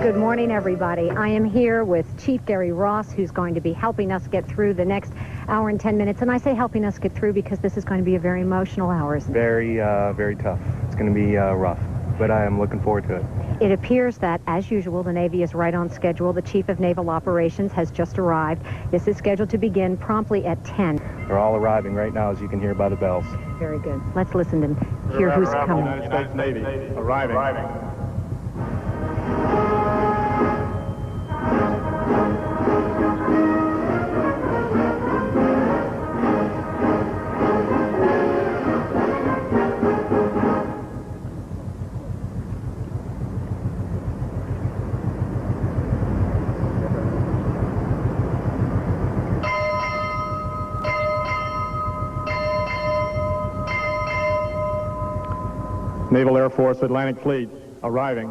Good morning, everybody. I am here with Chief Gary Ross, who's going to be helping us get through the next hour and 10 minutes. And I say helping us get through because this is going to be a very emotional hour, isn't it? Very tough. It's going to be rough, but I am looking forward to it. It appears that, as usual, the Navy is right on schedule. The Chief of Naval Operations has just arrived. This is scheduled to begin promptly at 10. They're all arriving right now, as you can hear by the bells. Very good. Let's listen and hear who's coming. United States Navy, arriving. Naval Air Force Atlantic Fleet, arriving.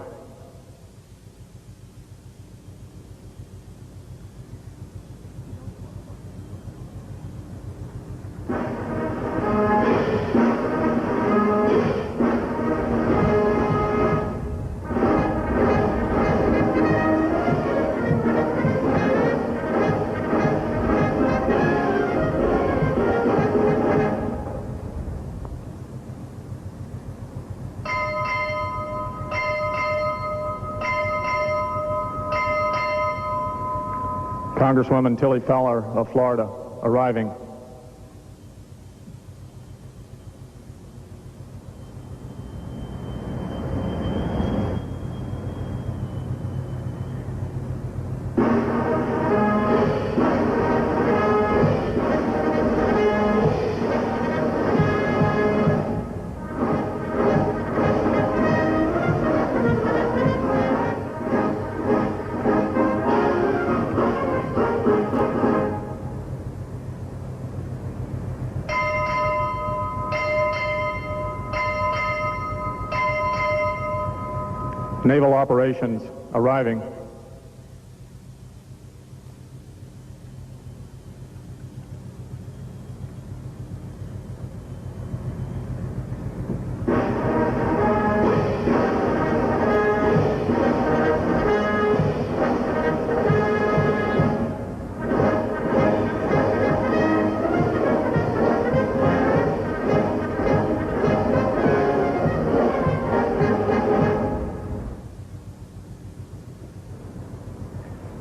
Congresswoman Tilly Fowler of Florida, arriving. Naval Operations, arriving.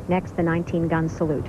Next, the 19-gun salute.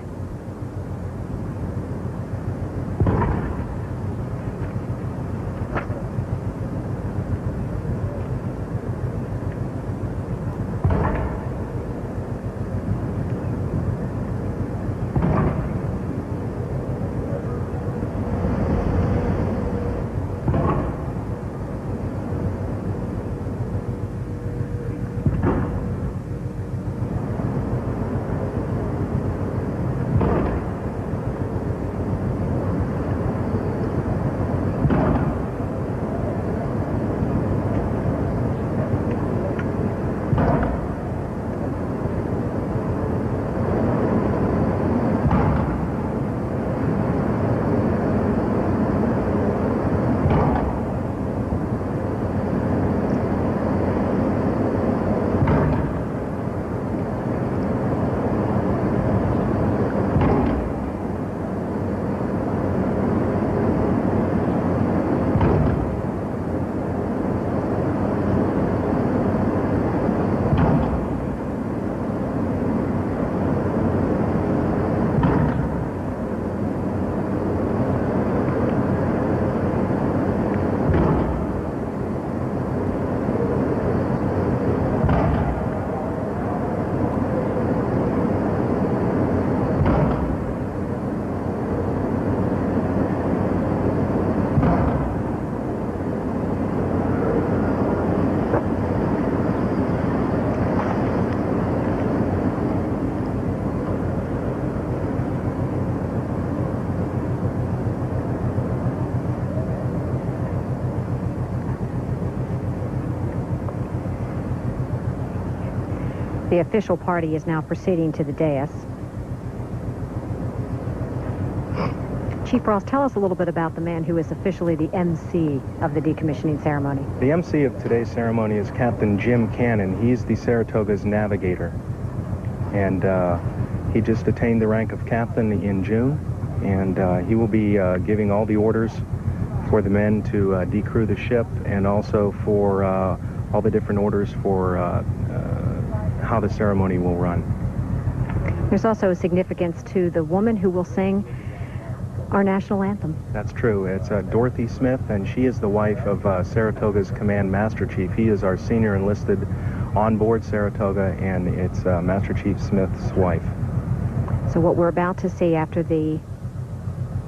The official party is now proceeding to the dais. Chief Ross, tell us a little bit about the man who is officially the MC of the decommissioning ceremony. The MC of today's ceremony is Captain Jim Cannon. He's the Saratoga's navigator. and he just attained the rank of captain in June, and he will be giving all the orders for the men to decrew the ship, and also for all the different orders for how the ceremony will run. There's also a significance to the woman who will sing our national anthem. That's true. It's Dorothy Smith, and she is the wife of Saratoga's Command Master Chief. He is our senior enlisted on board Saratoga, and it's Master Chief Smith's wife. So what we're about to see after the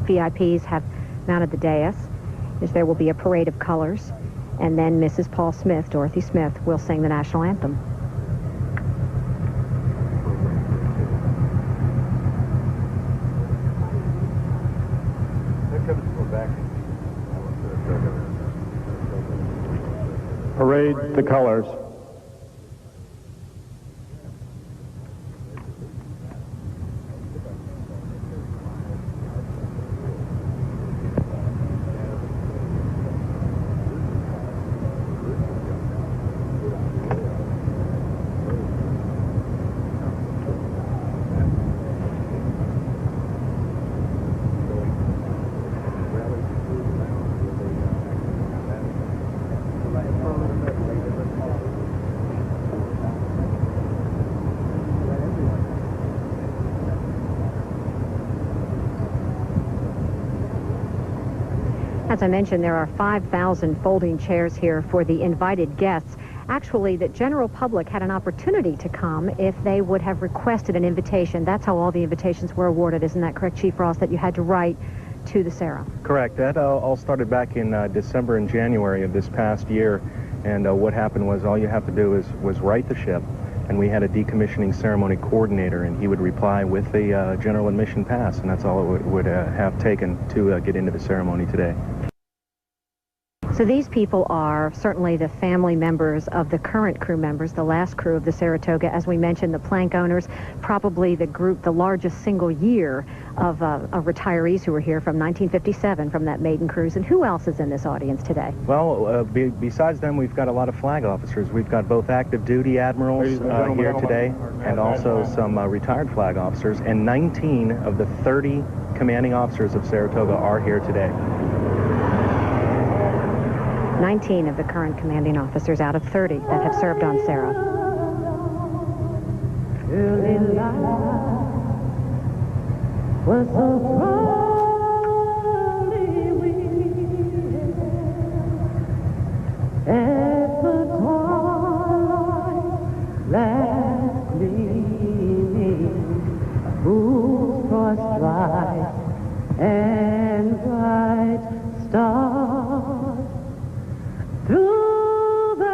VIPs have mounted the dais is there will be a parade of colors, and then Mrs. Paul Smith, Dorothy Smith, will sing the national anthem. Parade the colors. As I mentioned, there are 5,000 folding chairs here for the invited guests. Actually, the general public had an opportunity to come if they would have requested an invitation. That's how all the invitations were awarded. Isn't that correct, Chief Ross, that you had to write to the Sarah? Correct. That all started back in December and January of this past year, and what happened was all you have to do was write the ship, and we had a decommissioning ceremony coordinator, and he would reply with the general admission pass, and that's all it would have taken to get into the ceremony today. So these people are certainly the family members of the current crew members, the last crew of the Saratoga. As we mentioned, the plank owners, probably the group, the largest single year of retirees who were here from 1957 from that maiden cruise. And who else is in this audience today? Well, besides them, we've got a lot of flag officers. We've got both active duty admirals here today, and also some retired flag officers. And 19 of the 30 commanding officers of Saratoga are here today. 19 of the current commanding officers out of 30 that have served on Sarah. Early life was so proudly weaving as the twilight last gleaming, moves crossed bright and bright stars. Through the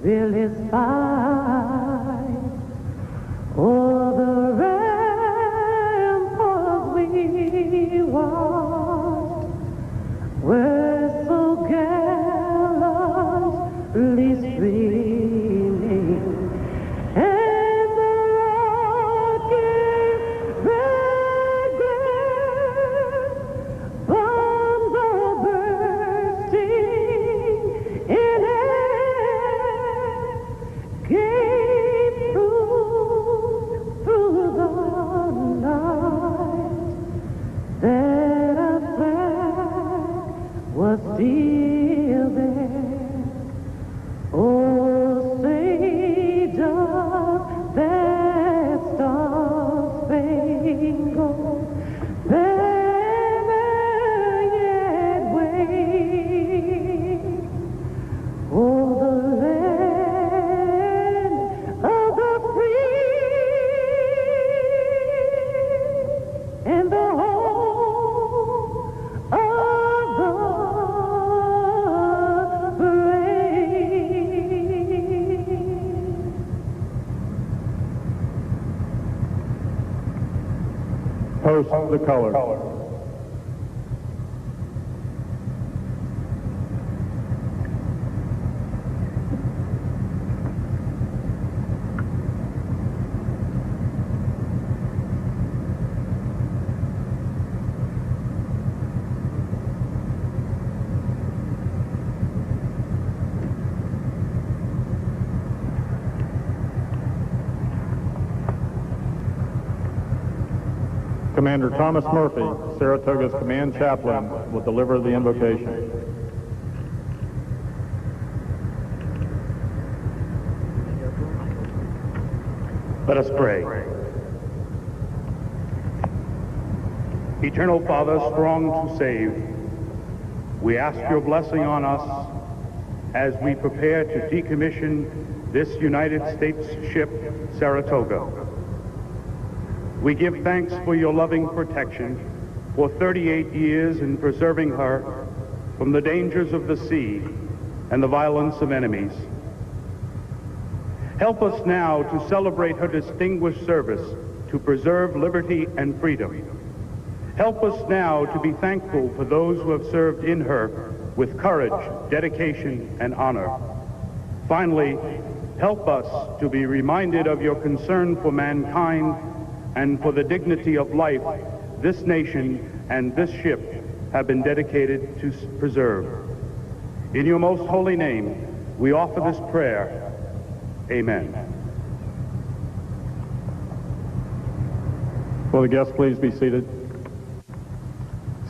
perilous fight, o'er the ramparts we watched were so gallantly streaming, and the rocket red glare bombs are bursting in air, came through the night, that our flag was still there. Oh, say does that star-spangled banner yet wave o'er the land of the free and the home of the brave? Post the colors. Commander Thomas Murphy, Saratoga's command chaplain, will deliver the invocation. Let us pray. Eternal Father, strong to save, we ask your blessing on us as we prepare to decommission this United States ship, Saratoga. We give thanks for your loving protection for 38 years in preserving her from the dangers of the sea and the violence of enemies. Help us now to celebrate her distinguished service to preserve liberty and freedom. Help us now to be thankful for those who have served in her with courage, dedication, and honor. Finally, help us to be reminded of your concern for mankind and for the dignity of life this nation and this ship have been dedicated to preserve. In your most holy name, we offer this prayer. Amen. Will the guests please be seated?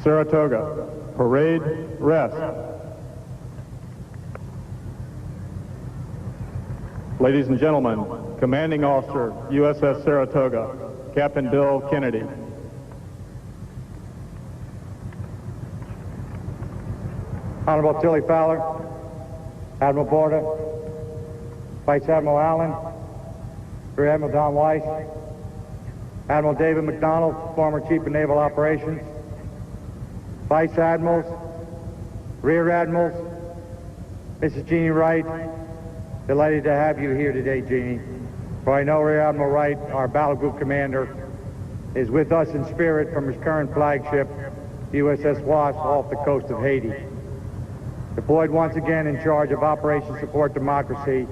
Saratoga, parade, rest. Ladies and gentlemen, Commanding Officer, USS Saratoga, Captain Bill Kennedy. Honorable Tilly Fowler, Admiral Borda, Vice Admiral Allen, Rear Admiral Don Weiss, Admiral David McDonald, former Chief of Naval Operations, Vice Admirals, Rear Admirals, Mrs. Jeannie Wright, delighted to have you here today, Jeannie. For I know Rear Admiral Wright, our battle group commander, is with us in spirit from his current flagship, USS Wasp, off the coast of Haiti. Deployed once again in charge of Operation Support Democracy,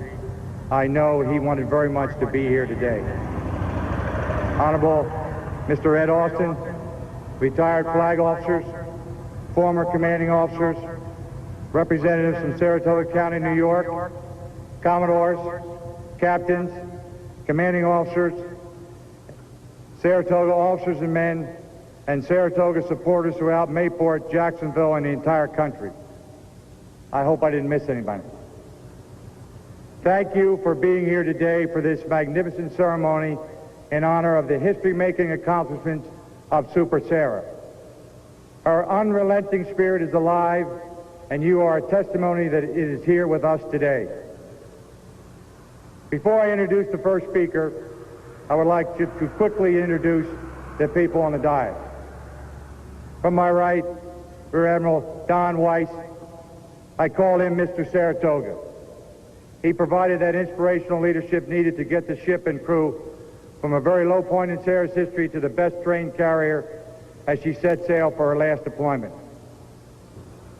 I know he wanted very much to be here today. Honorable Mr. Ed Austin, retired flag officers, former commanding officers, representatives from Saratoga County, New York, commodores, captains, commanding officers, Saratoga officers and men, and Saratoga supporters throughout Mayport, Jacksonville, and the entire country. I hope I didn't miss anybody. Thank you for being here today for this magnificent ceremony in honor of the history-making accomplishments of Super Sarah. Her unrelenting spirit is alive, and you are a testimony that it is here with us today. Before I introduce the first speaker, I would like to quickly introduce the people on the dais. From my right, Rear Admiral Don Weiss. I call him Mr. Saratoga. He provided that inspirational leadership needed to get the ship and crew from a very low point in Sarah's history to the best trained carrier as she set sail for her last deployment.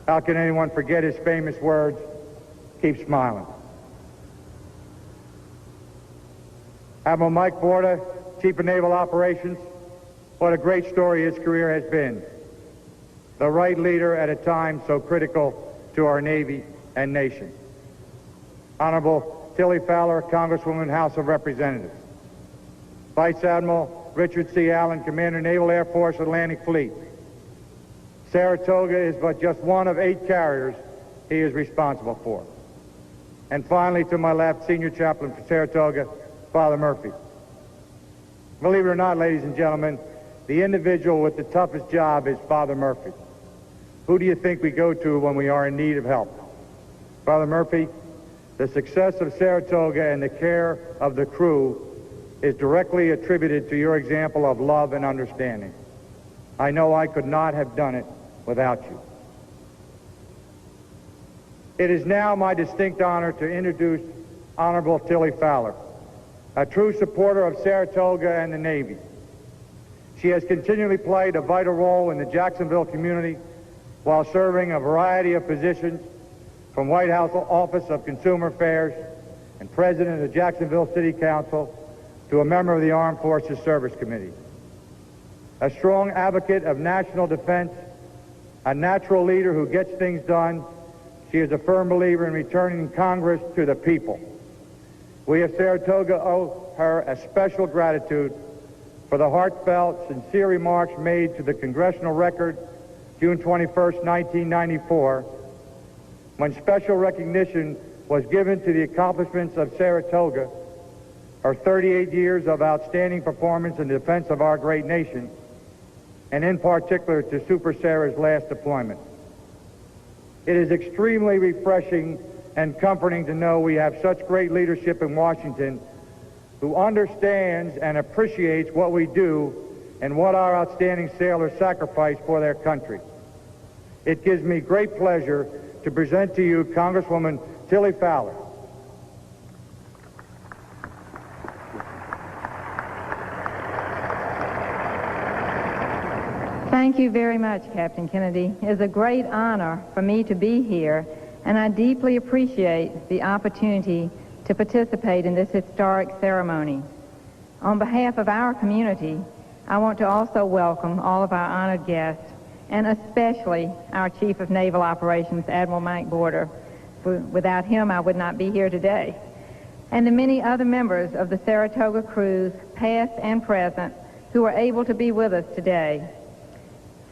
How can anyone forget his famous words, "Keep smiling"? Admiral Mike Borda, Chief of Naval Operations. What a great story his career has been. The right leader at a time so critical to our Navy and nation. Honorable Tilly Fowler, Congresswoman, House of Representatives. Vice Admiral Richard C. Allen, Commander, Naval Air Force, Atlantic Fleet. Saratoga is but just one of 8 carriers he is responsible for. And finally, to my left, Senior Chaplain for Saratoga, Father Murphy. Believe it or not, ladies and gentlemen, the individual with the toughest job is Father Murphy. Who do you think we go to when we are in need of help? Father Murphy, the success of Saratoga and the care of the crew is directly attributed to your example of love and understanding. I know I could not have done it without you. It is now my distinct honor to introduce Honorable Tilly Fowler, a true supporter of Saratoga and the Navy. She has continually played a vital role in the Jacksonville community while serving a variety of positions from White House Office of Consumer Affairs and President of the Jacksonville City Council to a member of the Armed Forces Service Committee. A strong advocate of national defense, a natural leader who gets things done, she is a firm believer in returning Congress to the people. We of Saratoga owe her a special gratitude for the heartfelt, sincere remarks made to the Congressional Record June 21st, 1994, when special recognition was given to the accomplishments of Saratoga, her 38 years of outstanding performance in defense of our great nation, and in particular to Super Sarah's last deployment. It is extremely refreshing and comforting to know we have such great leadership in Washington who understands and appreciates what we do and what our outstanding sailors sacrifice for their country. It gives me great pleasure to present to you Congresswoman Tilly Fowler. Thank you very much, Captain Kennedy. It is a great honor for me to be here, and I deeply appreciate the opportunity to participate in this historic ceremony. On behalf of our community, I want to also welcome all of our honored guests, and especially our Chief of Naval Operations, Admiral Mike Border. Without him, I would not be here today. And the many other members of the Saratoga crews, past and present, who are able to be with us today.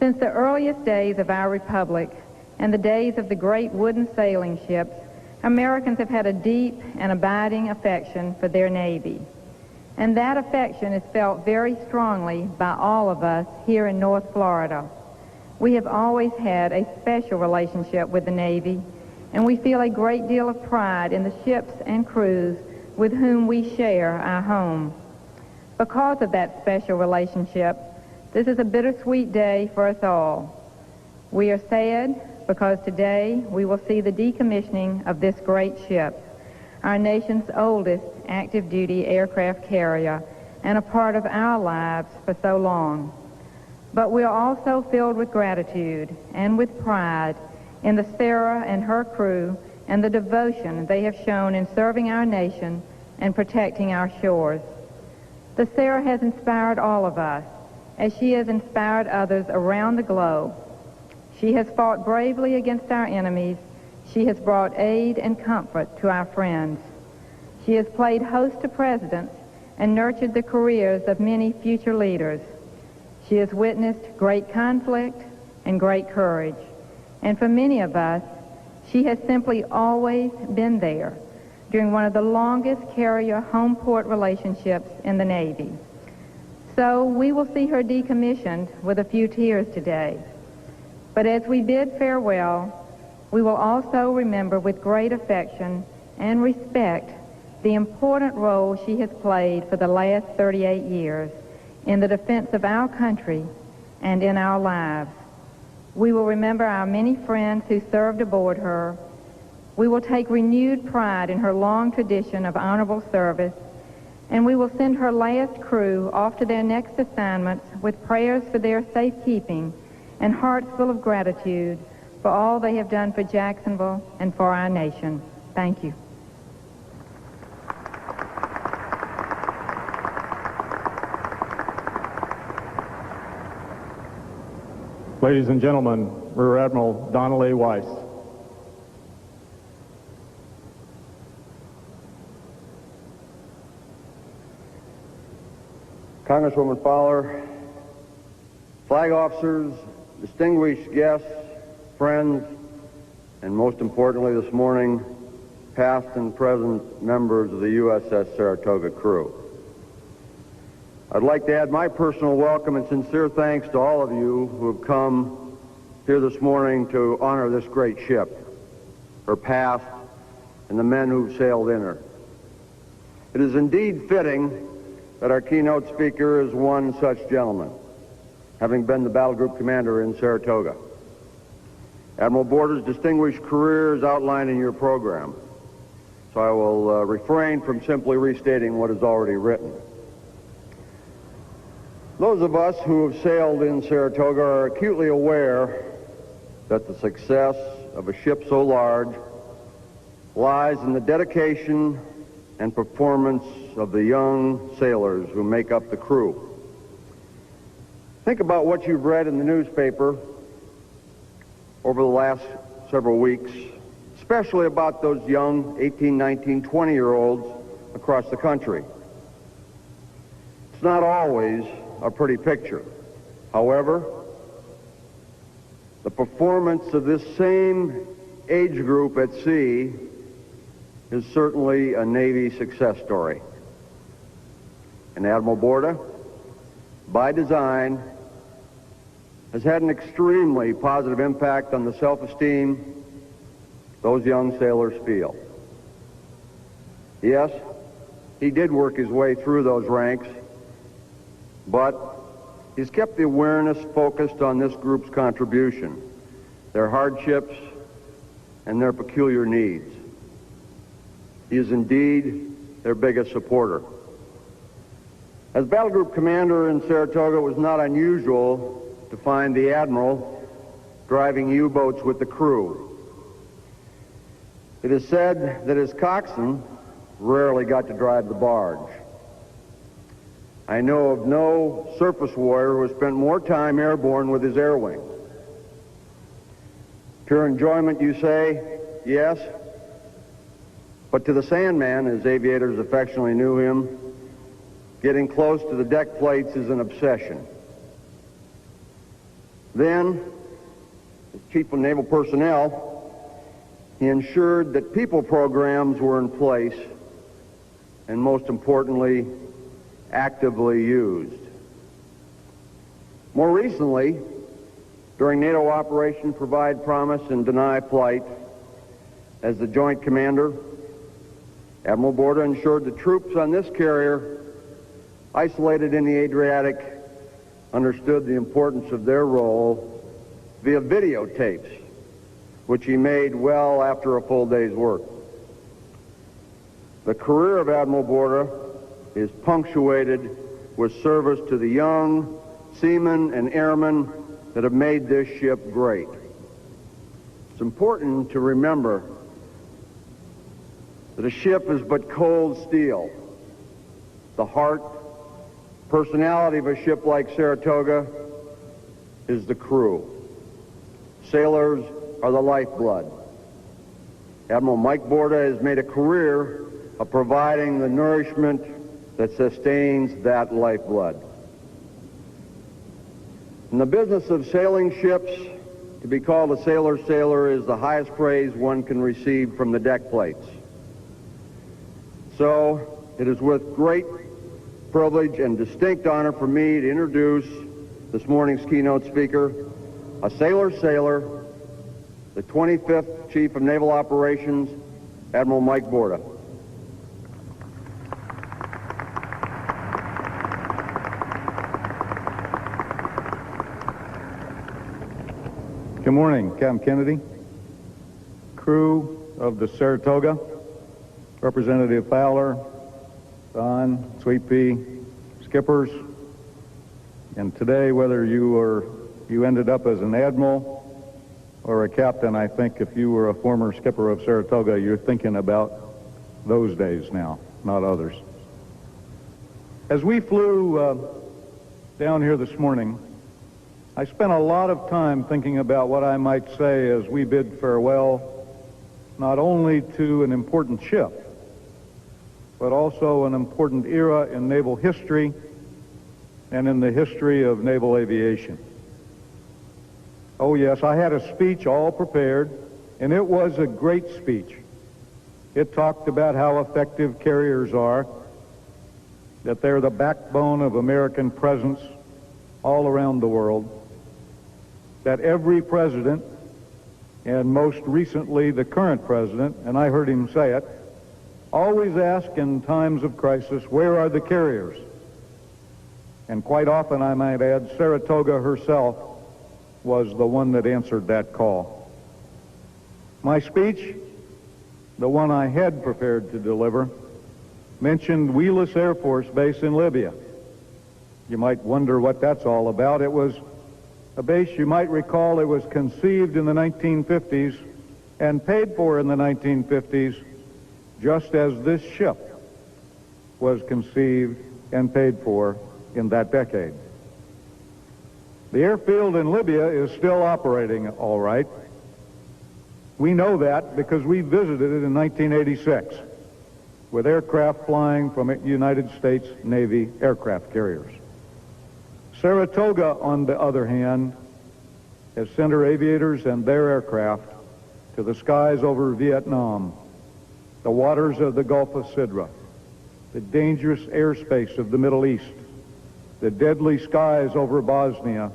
Since the earliest days of our republic and the days of the great wooden sailing ships, Americans have had a deep and abiding affection for their Navy. And that affection is felt very strongly by all of us here in North Florida. We have always had a special relationship with the Navy, and we feel a great deal of pride in the ships and crews with whom we share our home. Because of that special relationship, this is a bittersweet day for us all. We are sad because today we will see the decommissioning of this great ship, our nation's oldest active-duty aircraft carrier, and a part of our lives for so long. But we are also filled with gratitude and with pride in the Sarah and her crew and the devotion they have shown in serving our nation and protecting our shores. The Sarah has inspired all of us, as she has inspired others around the globe. She has fought bravely against our enemies. She has brought aid and comfort to our friends. She has played host to presidents and nurtured the careers of many future leaders. She has witnessed great conflict and great courage. And for many of us, she has simply always been there during one of the longest carrier-home-port relationships in the Navy. So we will see her decommissioned with a few tears today. But as we bid farewell, we will also remember with great affection and respect the important role she has played for the last 38 years in the defense of our country and in our lives. We will remember our many friends who served aboard her. We will take renewed pride in her long tradition of honorable service, and we will send her last crew off to their next assignments with prayers for their safekeeping and hearts full of gratitude for all they have done for Jacksonville and for our nation. Thank you. Ladies and gentlemen, Rear Admiral Donald A. Weiss. Congresswoman Fowler, flag officers, distinguished guests, friends, and most importantly this morning, past and present members of the USS Saratoga crew. I'd like to add my personal welcome and sincere thanks to all of you who have come here this morning to honor this great ship, her past, and the men who've sailed in her. It is indeed fitting that our keynote speaker is one such gentleman, having been the battle group commander in Saratoga. Admiral Border's distinguished career is outlined in your program, so I will refrain from simply restating what is already written. Those of us who have sailed in Saratoga are acutely aware that the success of a ship so large lies in the dedication and performance of the young sailors who make up the crew. Think about what you've read in the newspaper over the last several weeks, especially about those young 18, 19, 20-year-olds across the country. It's not always a pretty picture. However, the performance of this same age group at sea is certainly a Navy success story. And Admiral Borda, by design, has had an extremely positive impact on the self-esteem those young sailors feel. Yes, he did work his way through those ranks, but he's kept the awareness focused on this group's contribution, their hardships, and their peculiar needs. He is indeed their biggest supporter. As Battle Group Commander in Saratoga, it was not unusual to find the Admiral driving U-boats with the crew. It is said that his coxswain rarely got to drive the barge. I know of no surface warrior who has spent more time airborne with his air wing. Pure enjoyment, you say? Yes. But to the Sandman, as aviators affectionately knew him, getting close to the deck plates is an obsession. Then, as Chief of Naval Personnel, he ensured that people programs were in place and, most importantly, actively used. More recently, during NATO Operation Provide Promise and Deny Flight, as the Joint Commander, Admiral Borda ensured the troops on this carrier, isolated in the Adriatic, understood the importance of their role via videotapes, which he made well after a full day's work. The career of Admiral Borda is punctuated with service to the young seamen and airmen that have made this ship great. It's important to remember that a ship is but cold steel. The heart, personality of a ship like Saratoga is the crew. Sailors are the lifeblood. Admiral Mike Borda has made a career of providing the nourishment that sustains that lifeblood. In the business of sailing ships, to be called a sailor's sailor is the highest praise one can receive from the deck plates. So, it is with great privilege and distinct honor for me to introduce this morning's keynote speaker, a sailor's sailor, the 25th Chief of Naval Operations, Admiral Mike Borda. Good morning, Captain Kennedy, crew of the Saratoga, Representative Fowler, Don, Sweet Pea, skippers, and today, whether you ended up as an admiral or a captain, I think if you were a former skipper of Saratoga, you're thinking about those days now, not others. As we flew down here this morning, I spent a lot of time thinking about what I might say as we bid farewell, not only to an important ship, but also an important era in naval history and in the history of naval aviation. Oh yes, I had a speech all prepared, and it was a great speech. It talked about how effective carriers are, that they're the backbone of American presence all around the world, that every president, and most recently the current president, and I heard him say it, always ask in times of crisis, where are the carriers? And quite often, I might add, Saratoga herself was the one that answered that call. My speech, the one I had prepared to deliver, mentioned Wheelus Air Force Base in Libya. You might wonder what that's all about. It was a base, you might recall, it was conceived in the 1950s and paid for in the 1950s, just as this ship was conceived and paid for in that decade. The airfield in Libya is still operating all right. We know that because we visited it in 1986 with aircraft flying from United States Navy aircraft carriers. Saratoga, on the other hand, has sent her aviators and their aircraft to the skies over Vietnam, the waters of the Gulf of Sidra, the dangerous airspace of the Middle East, the deadly skies over Bosnia,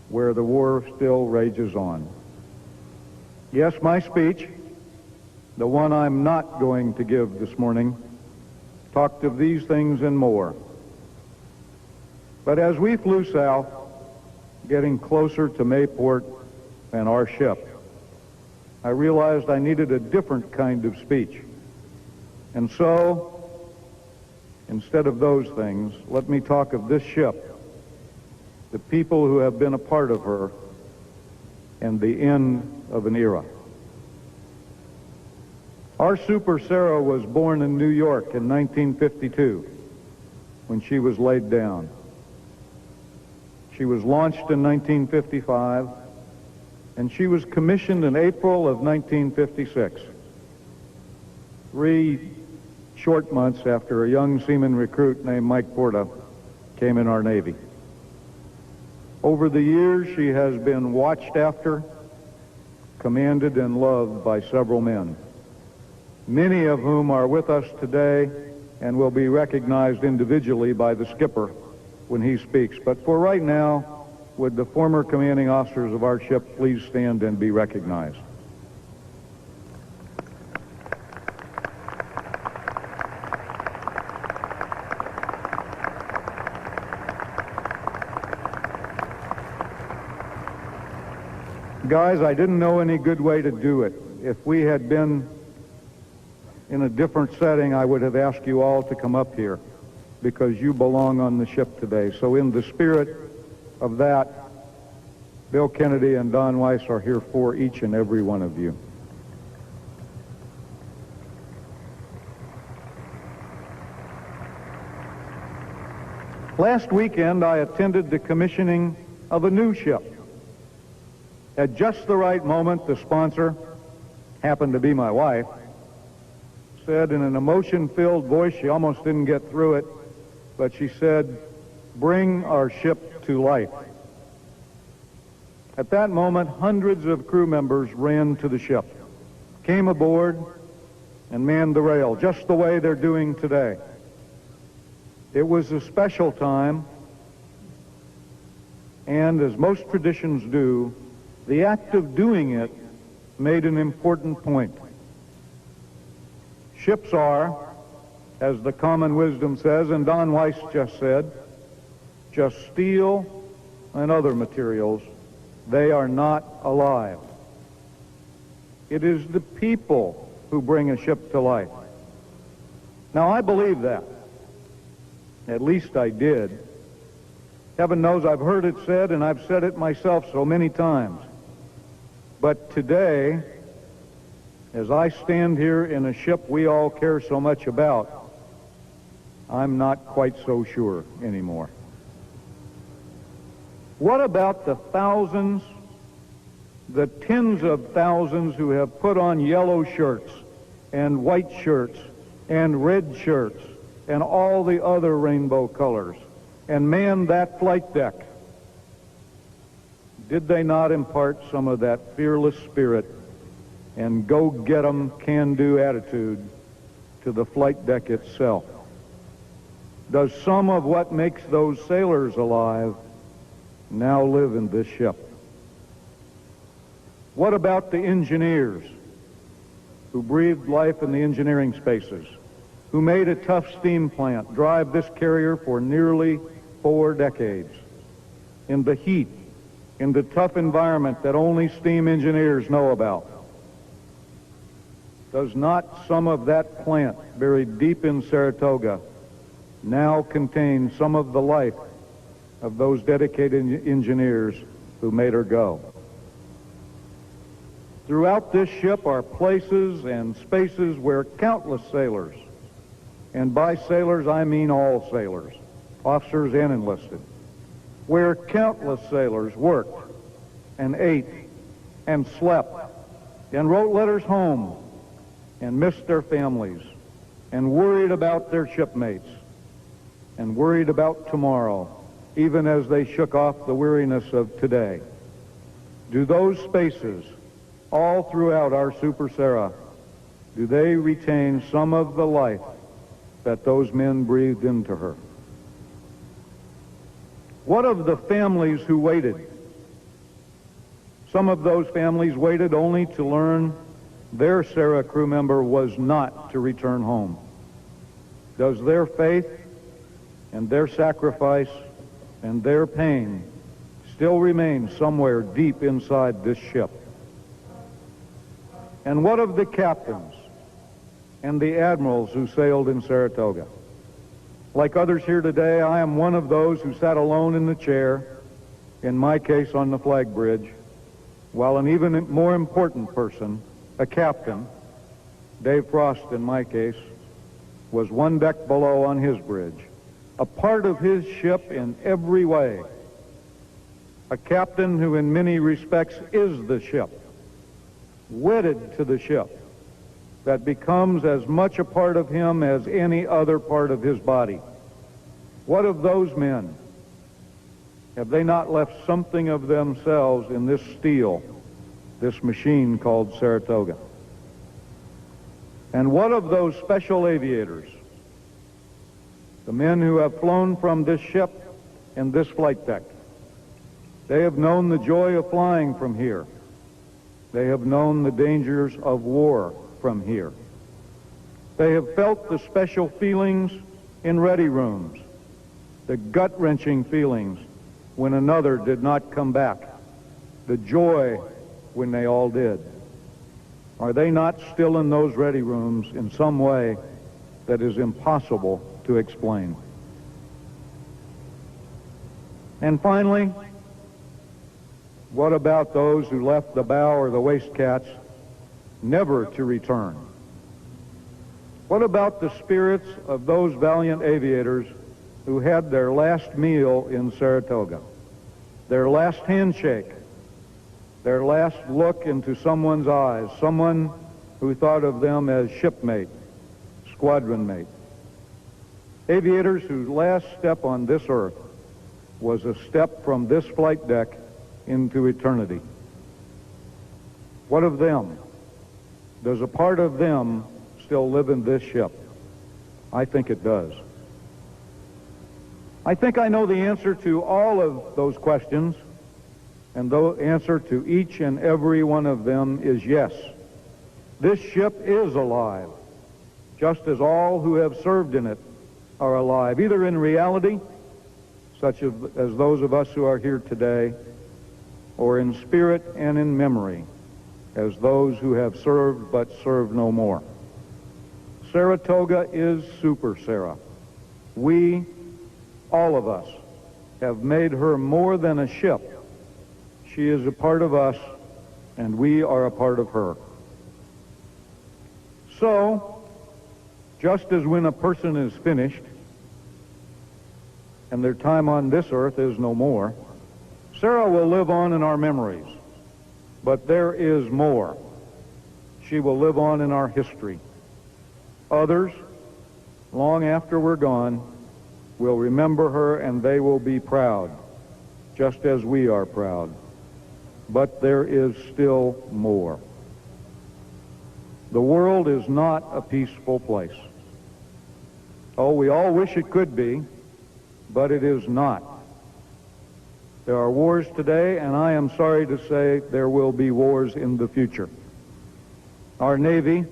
where the war still rages on. Yes, my speech, the one I'm not going to give this morning, talked of these things and more. But as we flew south, getting closer to Mayport and our ship, I realized I needed a different kind of speech. And so, instead of those things, let me talk of this ship, the people who have been a part of her, and the end of an era. Our Super Sarah was born in New York in 1952, when she was laid down. She was launched in 1955, and she was commissioned in April of 1956. 3 short months after a young seaman recruit named Mike Porta came in our Navy. Over the years, she has been watched after, commanded, and loved by several men, many of whom are with us today and will be recognized individually by the skipper when he speaks. But for right now, would the former commanding officers of our ship please stand and be recognized? Guys, I didn't know any good way to do it. If we had been in a different setting, I would have asked you all to come up here because you belong on the ship today. So in the spirit of that, Bill Kennedy and Don Weiss are here for each and every one of you. Last weekend, I attended the commissioning of a new ship. At just the right moment, the sponsor, happened to be my wife, said in an emotion-filled voice, she almost didn't get through it, but she said, "Bring our ship to life." At that moment, hundreds of crew members ran to the ship, came aboard, and manned the rail, just the way they're doing today. It was a special time, and as most traditions do, the act of doing it made an important point. Ships are, as the common wisdom says, and Don Weiss just said, just steel and other materials. They are not alive. It is the people who bring a ship to life. Now, I believe that. At least I did. Heaven knows I've heard it said, and I've said it myself so many times. But today, as I stand here in a ship we all care so much about, I'm not quite so sure anymore. What about the thousands, the tens of thousands who have put on yellow shirts and white shirts and red shirts and all the other rainbow colors and manned that flight deck? Did they not impart some of that fearless spirit and go-get-em, can-do attitude to the flight deck itself? Does some of what makes those sailors alive now live in this ship? What about the engineers who breathed life in the engineering spaces, who made a tough steam plant drive this carrier for nearly 4 decades in the heat, in the tough environment that only steam engineers know about? Does not some of that plant buried deep in Saratoga now contain some of the life of those dedicated engineers who made her go? Throughout this ship are places and spaces where countless sailors, and by sailors I mean all sailors, officers and enlisted, where countless sailors worked and ate and slept and wrote letters home and missed their families and worried about their shipmates and worried about tomorrow even as they shook off the weariness of today? Do those spaces, all throughout our Super Sarah, do they retain some of the life that those men breathed into her? What of the families who waited? Some of those families waited only to learn their Sarah crew member was not to return home. Does their faith and their sacrifice and their pain still remain somewhere deep inside this ship? And what of the captains and the admirals who sailed in Saratoga? Like others here today, I am one of those who sat alone in the chair, in my case on the flag bridge, while an even more important person, a captain, Dave Frost in my case, was one deck below on his bridge, a part of his ship in every way, a captain who in many respects is the ship, wedded to the ship, that becomes as much a part of him as any other part of his body. What of those men? Have they not left something of themselves in this steel, this machine called Saratoga? And what of those special aviators, the men who have flown from this ship and this flight deck? They have known the joy of flying from here. They have known the dangers of war from here. They have felt the special feelings in ready rooms, the gut-wrenching feelings when another did not come back, the joy when they all did. Are they not still in those ready rooms in some way that is impossible to explain? And finally, what about those who left the bow or the waist cats never to return? What about the spirits of those valiant aviators who had their last meal in Saratoga, their last handshake, their last look into someone's eyes, someone who thought of them as shipmate, squadron mate? Aviators whose last step on this earth was a step from this flight deck into eternity. What of them? Does a part of them still live in this ship? I think it does. I think I know the answer to all of those questions, and the answer to each and every one of them is yes. This ship is alive, just as all who have served in it are alive, either in reality, such as those of us who are here today, or in spirit and in memory, as those who have served but serve no more. Saratoga is Super Sarah. We, all of us, have made her more than a ship. She is a part of us, and we are a part of her. So, just as when a person is finished, and their time on this earth is no more, Sarah will live on in our memories, but there is more. She will live on in our history. Others, long after we're gone, will remember her, and they will be proud, just as we are proud. But there is still more. The world is not a peaceful place. Oh, we all wish it could be, but it is not. There are wars today, and I am sorry to say there will be wars in the future. Our Navy,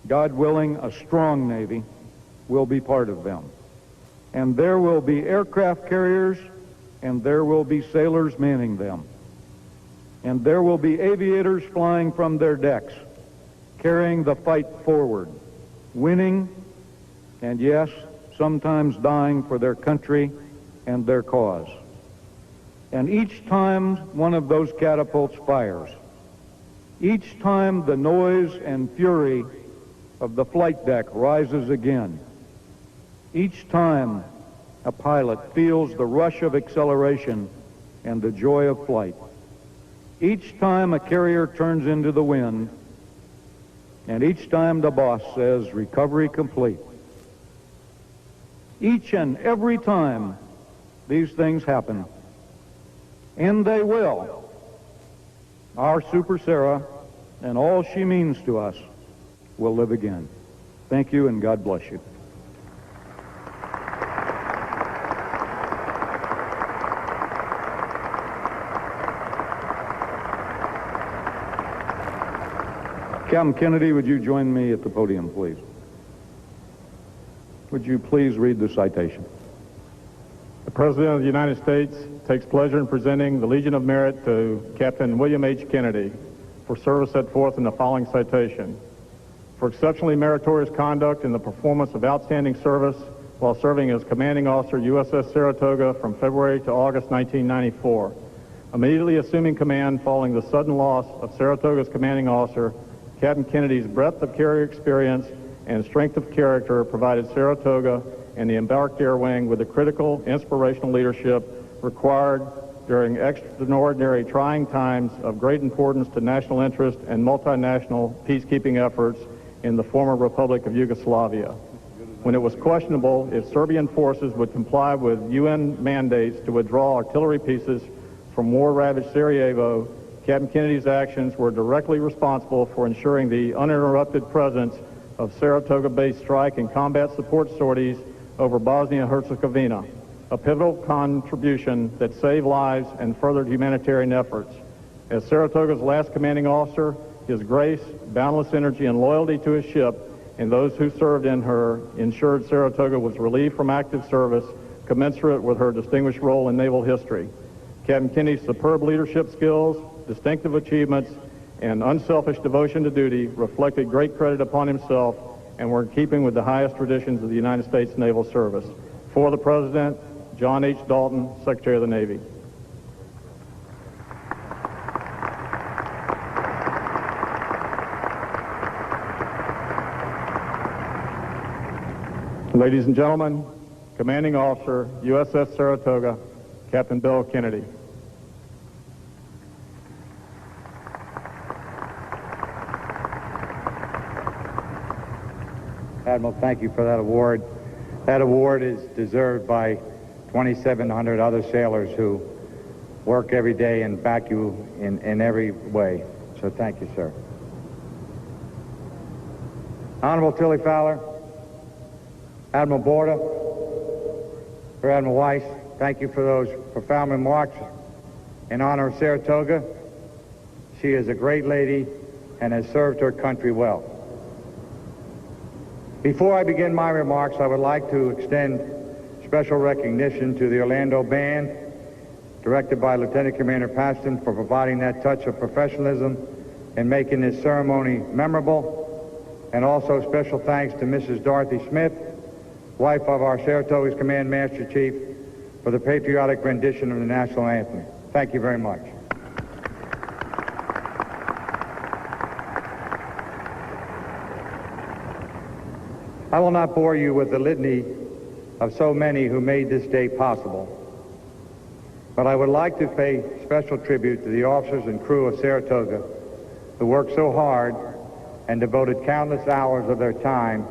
God willing, a strong Navy, will be part of them. And there will be aircraft carriers, and there will be sailors manning them. And there will be aviators flying from their decks, carrying the fight forward, winning, and yes, sometimes dying for their country and their cause. And each time one of those catapults fires, each time the noise and fury of the flight deck rises again, each time a pilot feels the rush of acceleration and the joy of flight, each time a carrier turns into the wind, and each time the boss says, "Recovery complete," each and every time these things happen. And they will. Our Super Sarah and all she means to us will live again. Thank you, and God bless you. Captain Kennedy, would you join me at the podium, please? Would you please read the citation? The President of the United States takes pleasure in presenting the Legion of Merit to Captain William H. Kennedy for service set forth in the following citation. For exceptionally meritorious conduct in the performance of outstanding service while serving as commanding officer USS Saratoga from February to August 1994. Immediately assuming command following the sudden loss of Saratoga's commanding officer, Captain Kennedy's breadth of carrier experience and strength of character provided Saratoga and the embarked air wing with the critical inspirational leadership required during extraordinary trying times of great importance to national interest and multinational peacekeeping efforts in the former Republic of Yugoslavia. When it was questionable if Serbian forces would comply with UN mandates to withdraw artillery pieces from war-ravaged Sarajevo, Captain Kennedy's actions were directly responsible for ensuring the uninterrupted presence of Saratoga-based strike and combat support sorties over Bosnia-Herzegovina, a pivotal contribution that saved lives and furthered humanitarian efforts. As Saratoga's last commanding officer, his grace, boundless energy, and loyalty to his ship and those who served in her ensured Saratoga was relieved from active service commensurate with her distinguished role in naval history. Captain Kennedy's superb leadership skills, distinctive achievements, and unselfish devotion to duty reflected great credit upon himself and were in keeping with the highest traditions of the United States Naval Service. For the President, John H. Dalton, Secretary of the Navy. Ladies and gentlemen, Commanding Officer, USS Saratoga, Captain Bill Kennedy. Admiral, thank you for that award. That award is deserved by 2,700 other sailors who work every day and back you in every way. So thank you, sir. Honorable Tilly Fowler, Admiral Borda, or Admiral Weiss, thank you for those profound remarks in honor of Saratoga. She is a great lady and has served her country well. Before I begin my remarks, I would like to extend special recognition to the Orlando Band, directed by Lieutenant Commander Paston, for providing that touch of professionalism and making this ceremony memorable. And also special thanks to Mrs. Dorothy Smith, wife of our Saratoga's Command Master Chief, for the patriotic rendition of the national anthem. Thank you very much. I will not bore you with the litany of so many who made this day possible, but I would like to pay special tribute to the officers and crew of Saratoga who worked so hard and devoted countless hours of their time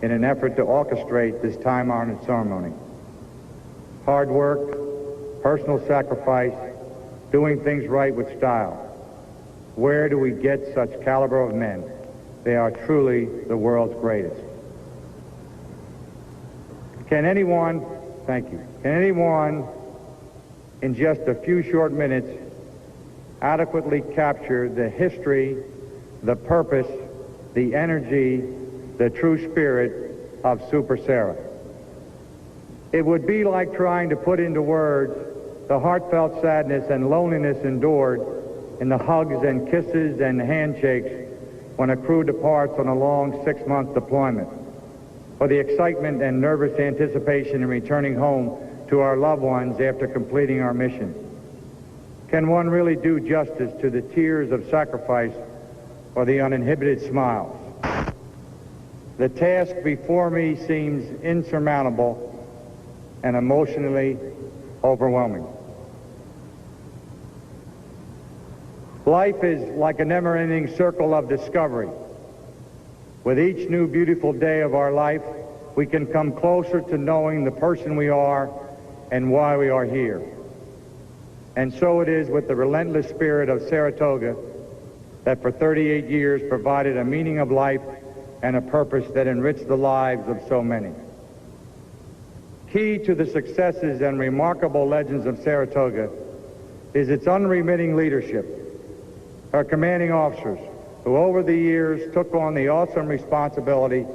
in an effort to orchestrate this time-honored ceremony. Hard work, personal sacrifice, doing things right with style. Where do we get such caliber of men? They are truly the world's greatest. Can anyone, thank you, can anyone in just a few short minutes adequately capture the history, the purpose, the energy, the true spirit of Super Sarah? It would be like trying to put into words the heartfelt sadness and loneliness endured in the hugs and kisses and handshakes when a crew departs on a long 6-month deployment, or the excitement and nervous anticipation in returning home to our loved ones after completing our mission. Can one really do justice to the tears of sacrifice or the uninhibited smiles? The task before me seems insurmountable and emotionally overwhelming. Life is like a never-ending circle of discovery. With each new beautiful day of our life, we can come closer to knowing the person we are and why we are here. And so it is with the relentless spirit of Saratoga that for 38 years provided a meaning of life and a purpose that enriched the lives of so many. Key to the successes and remarkable legends of Saratoga is its unremitting leadership, her commanding officers, who over the years took on the awesome responsibility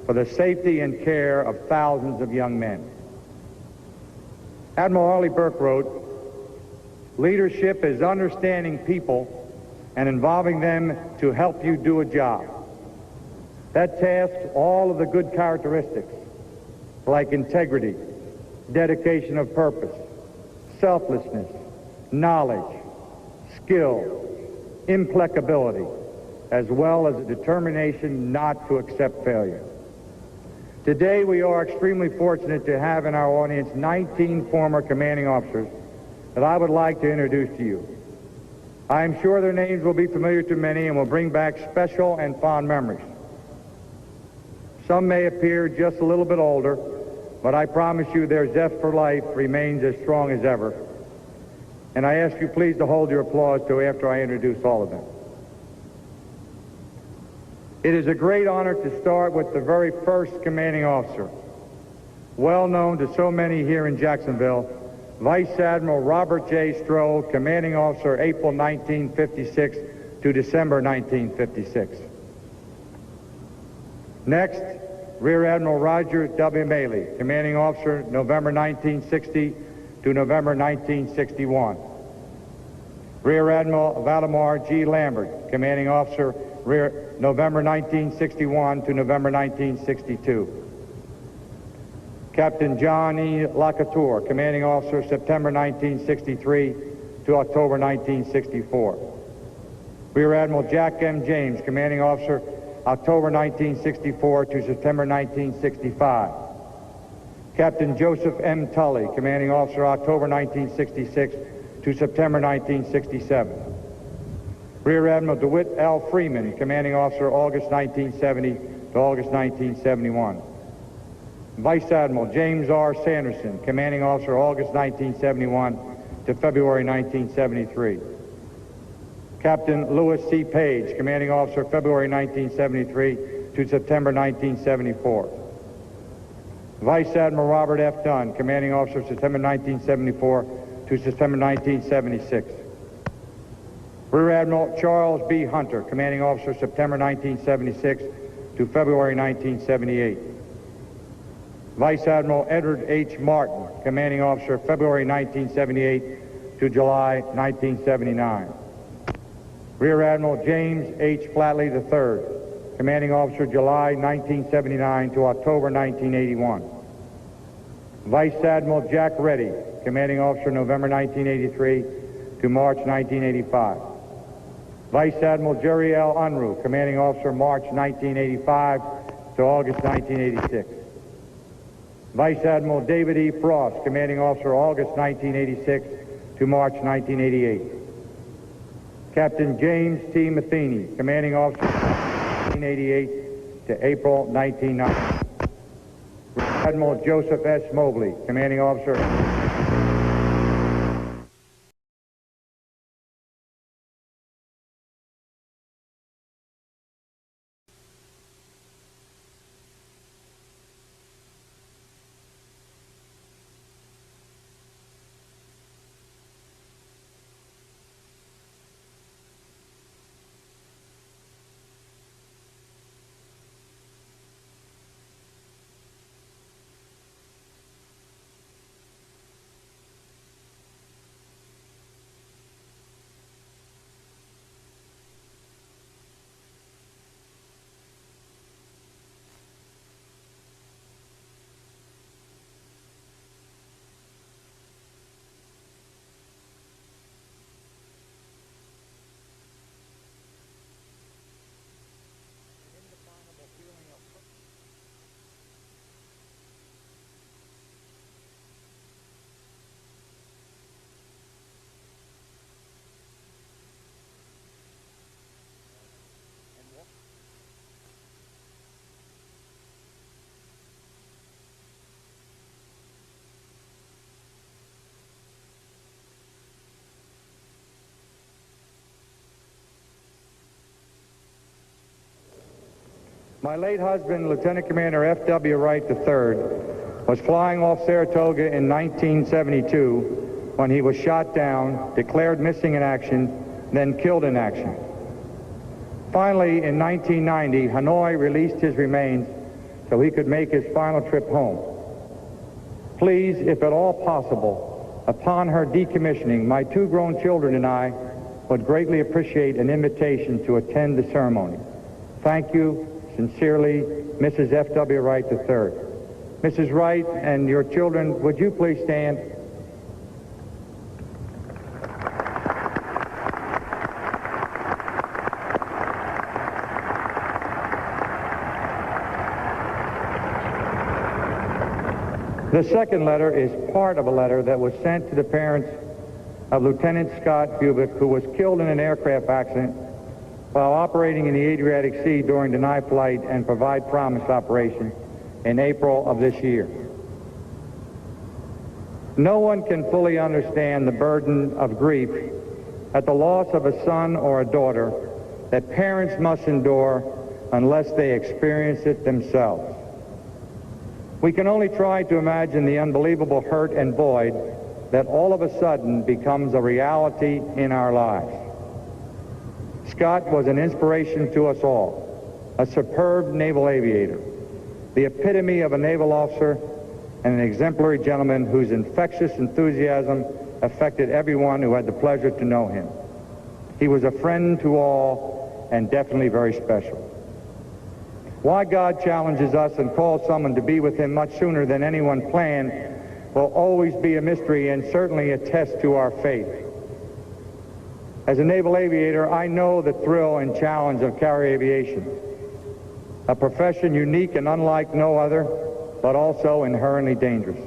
for the safety and care of thousands of young men. Admiral Arleigh Burke wrote, "Leadership is understanding people and involving them to help you do a job. That tasks all of the good characteristics like integrity, dedication of purpose, selflessness, knowledge, skill, implacability, as well as a determination not to accept failure." Today, we are extremely fortunate to have in our audience 19 former commanding officers that I would like to introduce to you. I am sure their names will be familiar to many and will bring back special and fond memories. Some may appear just a little bit older, but I promise you their zest for life remains as strong as ever. And I ask you please to hold your applause till after I introduce all of them. It is a great honor to start with the very first commanding officer, well known to so many here in Jacksonville, Vice Admiral Robert J. Strode, commanding officer April 1956 to December 1956. Next, Rear Admiral Roger W. Maley, commanding officer November 1960 to November 1961. Rear Admiral Valdemar G. Lambert, commanding officer November 1961 to November 1962. Captain John E. Lacouture, commanding officer September 1963 to October 1964. Rear Admiral Jack M. James, commanding officer October 1964 to September 1965. Captain Joseph M. Tully, commanding officer October 1966 to September 1967. Rear Admiral DeWitt L. Freeman, commanding officer August 1970 to August 1971. Vice Admiral James R. Sanderson, commanding officer August 1971 to February 1973. Captain Lewis C. Page, commanding officer February 1973 to September 1974. Vice Admiral Robert F. Dunn, commanding officer September 1974 to September 1976. Rear Admiral Charles B. Hunter, commanding officer September 1976 to February 1978. Vice Admiral Edward H. Martin, commanding officer February 1978 to July 1979. Rear Admiral James H. Flatley III, commanding officer July 1979 to October 1981. Vice Admiral Jack Reddy, commanding officer November 1983 to March 1985. Vice Admiral Jerry L. Unruh, commanding officer March 1985 to August 1986. Vice Admiral David E. Frost, commanding officer August 1986 to March 1988. Captain James T. Matheny, commanding officer 1988 to April 1990. Admiral Joseph S. Mobley, commanding officer. My late husband, Lieutenant Commander F.W. Wright III, was flying off Saratoga in 1972 when he was shot down, declared missing in action, then killed in action. Finally, in 1990, Hanoi released his remains so he could make his final trip home. Please, if at all possible, upon her decommissioning, my 2 grown children and I would greatly appreciate an invitation to attend the ceremony. Thank you. Sincerely, Mrs. F.W. Wright III. Mrs. Wright and your children, would you please stand? The second letter is part of a letter that was sent to the parents of Lieutenant Scott Bubick, who was killed in an aircraft accident while operating in the Adriatic Sea during the Deny Flight and Provide Promise operation in April of this year. No one can fully understand the burden of grief at the loss of a son or a daughter that parents must endure unless they experience it themselves. We can only try to imagine the unbelievable hurt and void that all of a sudden becomes a reality in our lives. Scott was an inspiration to us all, a superb naval aviator, the epitome of a naval officer, and an exemplary gentleman whose infectious enthusiasm affected everyone who had the pleasure to know him. He was a friend to all and definitely very special. Why God challenges us and calls someone to be with him much sooner than anyone planned will always be a mystery and certainly a test to our faith. As a naval aviator, I know the thrill and challenge of carrier aviation, a profession unique and unlike no other, but also inherently dangerous.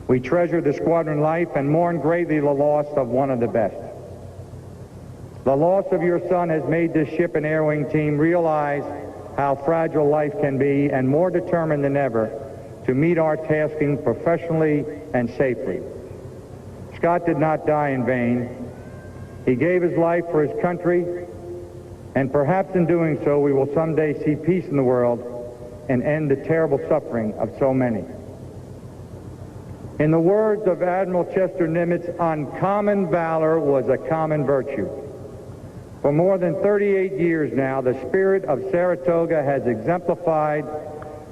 We treasure the squadron life and mourn greatly the loss of one of the best. The loss of your son has made this ship and air wing team realize how fragile life can be and more determined than ever to meet our tasking professionally and safely. Scott did not die in vain. He gave his life for his country, and perhaps in doing so we will someday see peace in the world and end the terrible suffering of so many. In the words of Admiral Chester Nimitz, uncommon valor was a common virtue. For more than 38 years now, the spirit of Saratoga has exemplified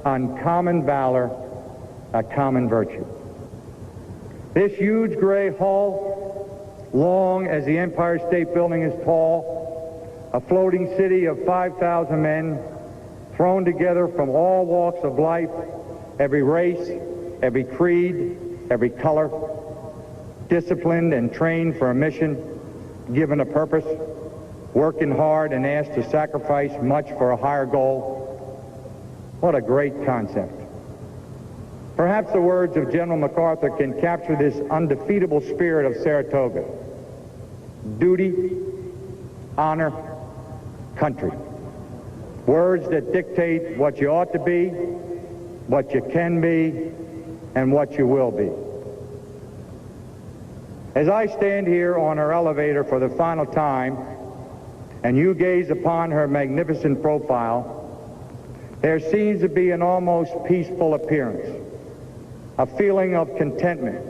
uncommon valor, a common virtue. This huge gray hull, long as the Empire State Building is tall, a floating city of 5,000 men thrown together from all walks of life, every race, every creed, every color, disciplined and trained for a mission, given a purpose, working hard and asked to sacrifice much for a higher goal. What a great concept. Perhaps the words of General MacArthur can capture this undefeatable spirit of Saratoga. Duty, honor, country. Words that dictate what you ought to be, what you can be, and what you will be. As I stand here on her elevator for the final time, and you gaze upon her magnificent profile, there seems to be an almost peaceful appearance, a feeling of contentment,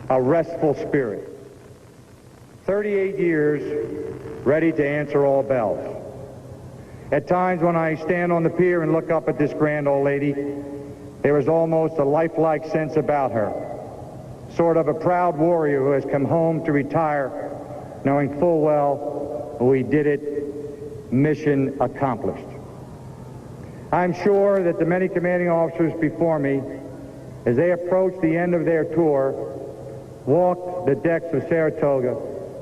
a restful spirit. 38 years ready to answer all bells. At times when I stand on the pier and look up at this grand old lady, there is almost a lifelike sense about her, sort of a proud warrior who has come home to retire, knowing full well we did it, mission accomplished. I'm sure that the many commanding officers before me, as they approach the end of their tour, walked the decks of Saratoga,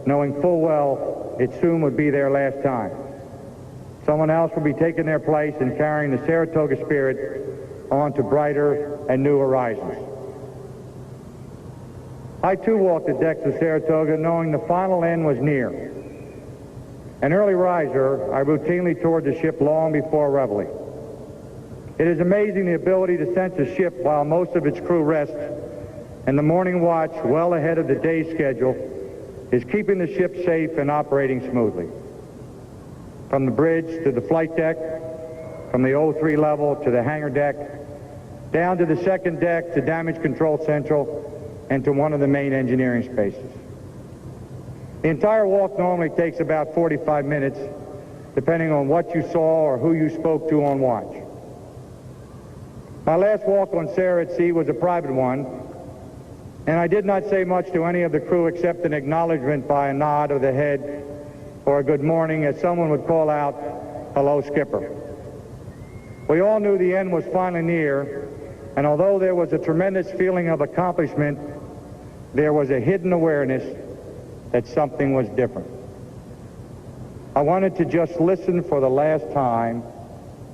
knowing full well it soon would be their last time. Someone else will be taking their place and carrying the Saratoga spirit on to brighter and new horizons. I too walked the decks of Saratoga knowing the final end was near. An early riser, I routinely toured the ship long before reveille. It is amazing the ability to sense a ship while most of its crew rests, and the morning watch, well ahead of the day's schedule, is keeping the ship safe and operating smoothly. From the bridge to the flight deck, from the O3 level to the hangar deck, down to the second deck to Damage Control Central, and to one of the main engineering spaces. The entire walk normally takes about 45 minutes, depending on what you saw or who you spoke to on watch. My last walk on Sarah at sea was a private one, and I did not say much to any of the crew except an acknowledgement by a nod of the head or a good morning, as someone would call out, "Hello, Skipper." We all knew the end was finally near, and although there was a tremendous feeling of accomplishment, there was a hidden awareness that something was different. I wanted to just listen for the last time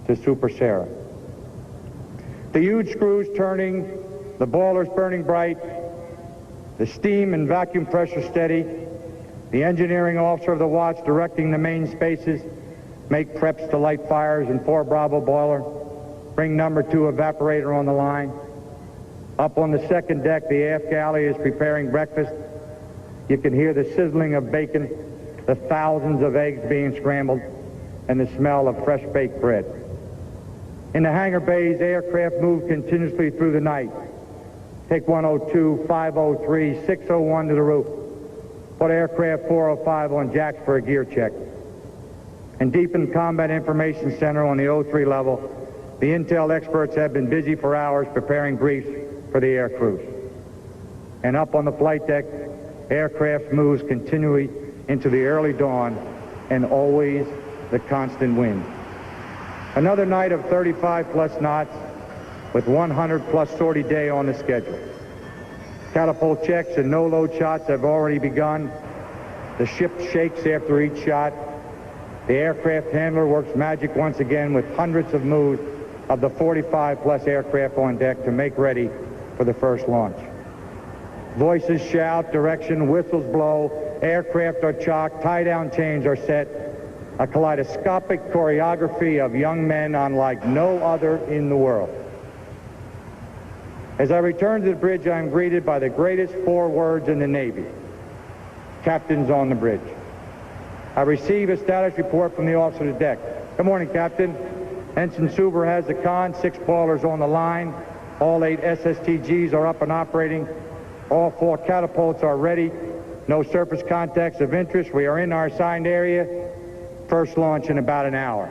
to Super Sarah. The huge screws turning, the boilers burning bright, the steam and vacuum pressure steady, the engineering officer of the watch directing the main spaces, make preps to light fires in 4 Bravo boiler, bring number 2 evaporator on the line. Up on the second deck, the aft galley is preparing breakfast. You can hear the sizzling of bacon, the thousands of eggs being scrambled, and the smell of fresh baked bread. In the hangar bays, aircraft move continuously through the night. Take 102, 503, 601 to the roof. Put aircraft 405 on jacks for a gear check. And deep in the Combat Information Center on the O3 level, the intel experts have been busy for hours preparing briefs for the air crews. And up on the flight deck, aircraft moves continually into the early dawn and always the constant wind. Another night of 35 plus knots with 100 plus sortie day on the schedule. Catapult checks and no-load shots have already begun. The ship shakes after each shot. The aircraft handler works magic once again with hundreds of moves of the 45 plus aircraft on deck to make ready for the first launch. Voices shout, direction, whistles blow, aircraft are chocked, tie-down chains are set. A kaleidoscopic choreography of young men unlike no other in the world. As I return to the bridge, I am greeted by the greatest 4 words in the Navy. Captain's on the bridge. I receive a status report from the officer of the deck. Good morning, Captain. Ensign Suber has the con, 6 boilers on the line. All 8 SSTGs are up and operating. All 4 catapults are ready. No surface contacts of interest. We are in our assigned area. First launch in about an hour.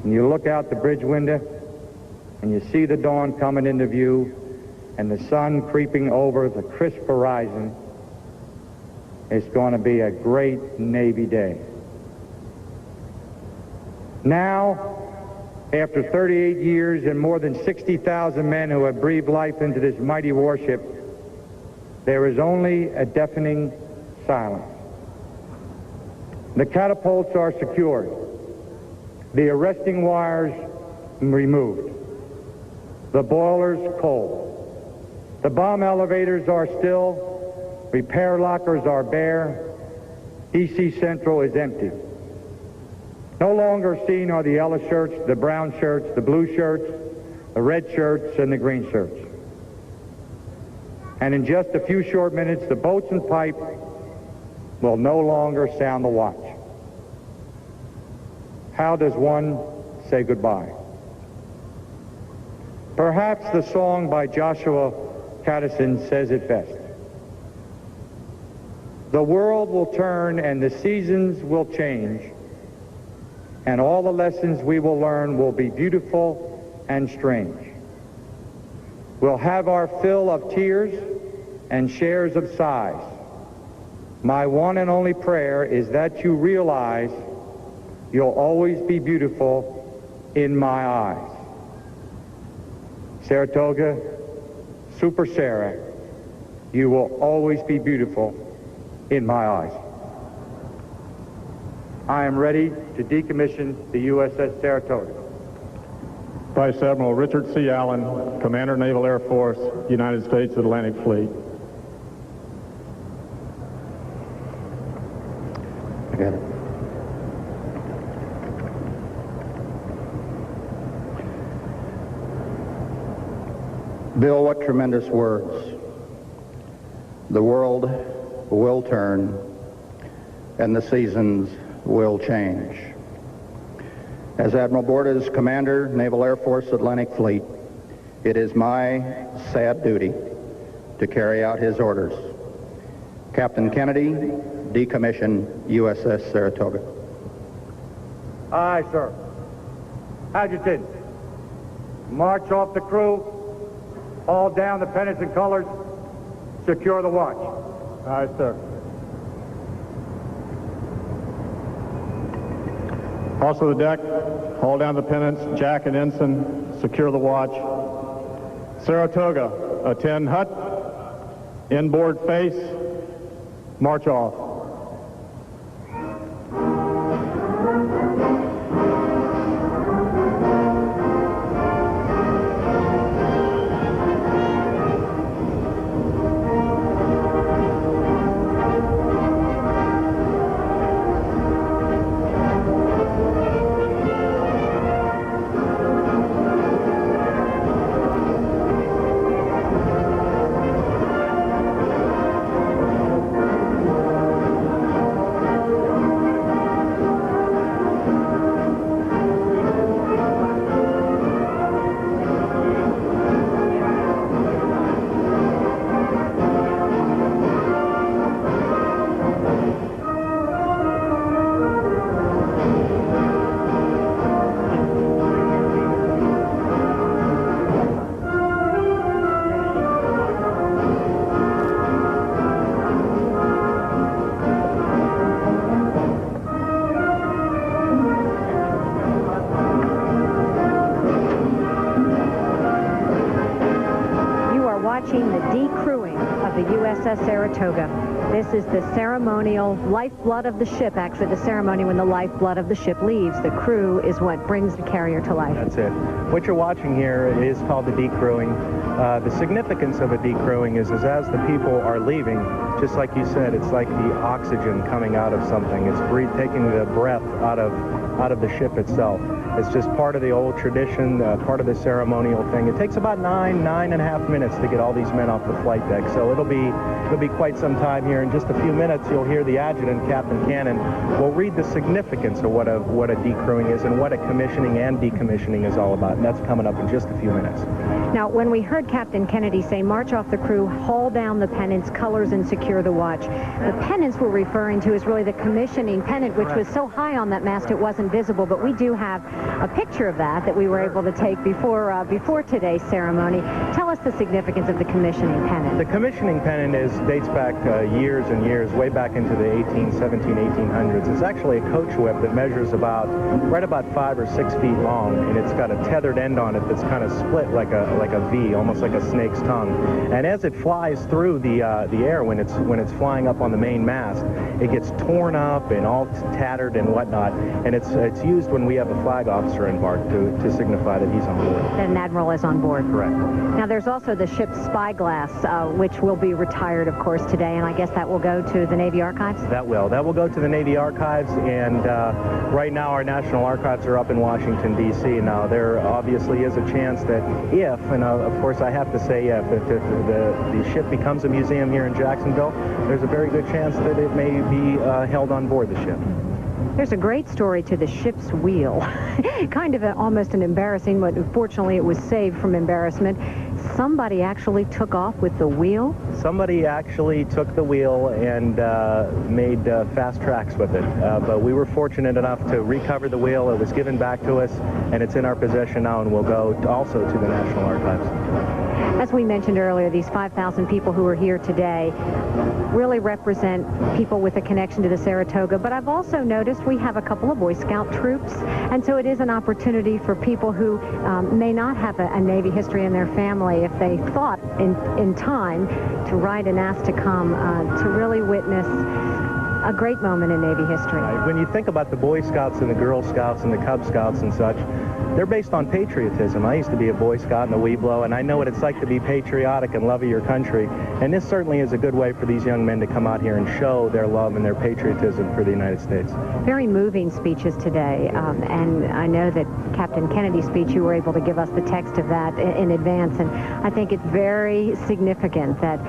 And you look out the bridge window, and you see the dawn coming into view, and the sun creeping over the crisp horizon. It's going to be a great Navy day. Now, after 38 years and more than 60,000 men who have breathed life into this mighty warship, there is only a deafening silence. The catapults are secured. The arresting wires removed. The boilers cold. The bomb elevators are still. Repair lockers are bare. EC Central is empty. No longer seen are the yellow shirts, the brown shirts, the blue shirts, the red shirts, and the green shirts. And in just a few short minutes, the boatswain pipe will no longer sound the watch. How does one say goodbye? Perhaps the song by Joshua Caddison says it best. The world will turn and the seasons will change, and all the lessons we will learn will be beautiful and strange. We'll have our fill of tears and shares of sighs. My one and only prayer is that you realize you'll always be beautiful in my eyes. Saratoga, Super Sarah, you will always be beautiful in my eyes. I am ready to decommission the USS Saratoga. Vice Admiral Richard C. Allen, Commander, Naval Air Force, United States Atlantic Fleet. I got it. Bill, what tremendous words. The world will turn and the seasons will change. As Admiral Borda's Commander, Naval Air Force Atlantic Fleet, it is my sad duty to carry out his orders. Captain Kennedy, decommission USS Saratoga. Aye, sir. Adjutant, march off the crew, haul down the pennants and colors, secure the watch. Aye, sir. Also the deck, haul down the pennants, jack and ensign, secure the watch. Saratoga, attend hut, inboard face, march off. Watching the decrewing of the USS Saratoga. This is the ceremonial lifeblood of the ship, actually the ceremony when the lifeblood of the ship leaves. The crew is what brings the carrier to life. That's it. What you're watching here is called the decrewing. The significance of a decrewing is as the people are leaving, just like you said, it's like the oxygen coming out of something. It's taking the breath out of the ship itself. It's just part of the old tradition, part of the ceremonial thing. It takes about 9.5 minutes to get all these men off the flight deck. So it'll be quite some time here. In just a few minutes, you'll hear the adjutant, Captain Cannon, will read the significance of what a decrewing is and what a commissioning and decommissioning is all about. And that's coming up in just a few minutes. Now, when we heard Captain Kennedy say, march off the crew, haul down the pennants, colors, and secure the watch, the pennants we're referring to is really the commissioning pennant, which was so high on that mast it wasn't visible, but we do have a picture of that we were able to take before today's ceremony. Tell us the significance of the commissioning pennant. The commissioning pennant dates back years and years, way back into the 1800s. It's actually a coach whip that measures right about 5 or 6 feet long, and it's got a tethered end on it that's kind of split like a V, almost like a snake's tongue. And as it flies through the air when it's flying up on the main mast, it gets torn up and all tattered and whatnot. And it's used when we have a flag officer embarked to signify that he's on board. That an admiral is on board. Correct. Now there's also the ship's spyglass, which will be retired, of course, today, and I guess that will go to the Navy Archives? That will go to the Navy Archives, and right now our National Archives are up in Washington, D.C. Now there obviously is a chance that if, and of course I have to say if the ship becomes a museum here in Jacksonville, there's a very good chance that it may be held on board the ship. There's a great story to the ship's wheel. Kind of almost an embarrassing, but fortunately it was saved from embarrassment. Somebody actually took off with the wheel? Somebody actually took the wheel and made fast tracks with it. But we were fortunate enough to recover the wheel. It was given back to us, and it's in our possession now, and will go also to the National Archives. As we mentioned earlier, these 5,000 people who are here today really represent people with a connection to the Saratoga, but I've also noticed we have a couple of Boy Scout troops, and so it is an opportunity for people who may not have a Navy history in their family, if they thought in time to write and ask to come, to really witness a great moment in Navy history. Right. When you think about the Boy Scouts and the Girl Scouts and the Cub Scouts and such, they're based on patriotism. I used to be a Boy Scout in the Weeblo, and I know what it's like to be patriotic and love of your country. And this certainly is a good way for these young men to come out here and show their love and their patriotism for the United States. Very moving speeches today, and I know that Captain Kennedy's speech, you were able to give us the text of that in advance, and I think it's very significant that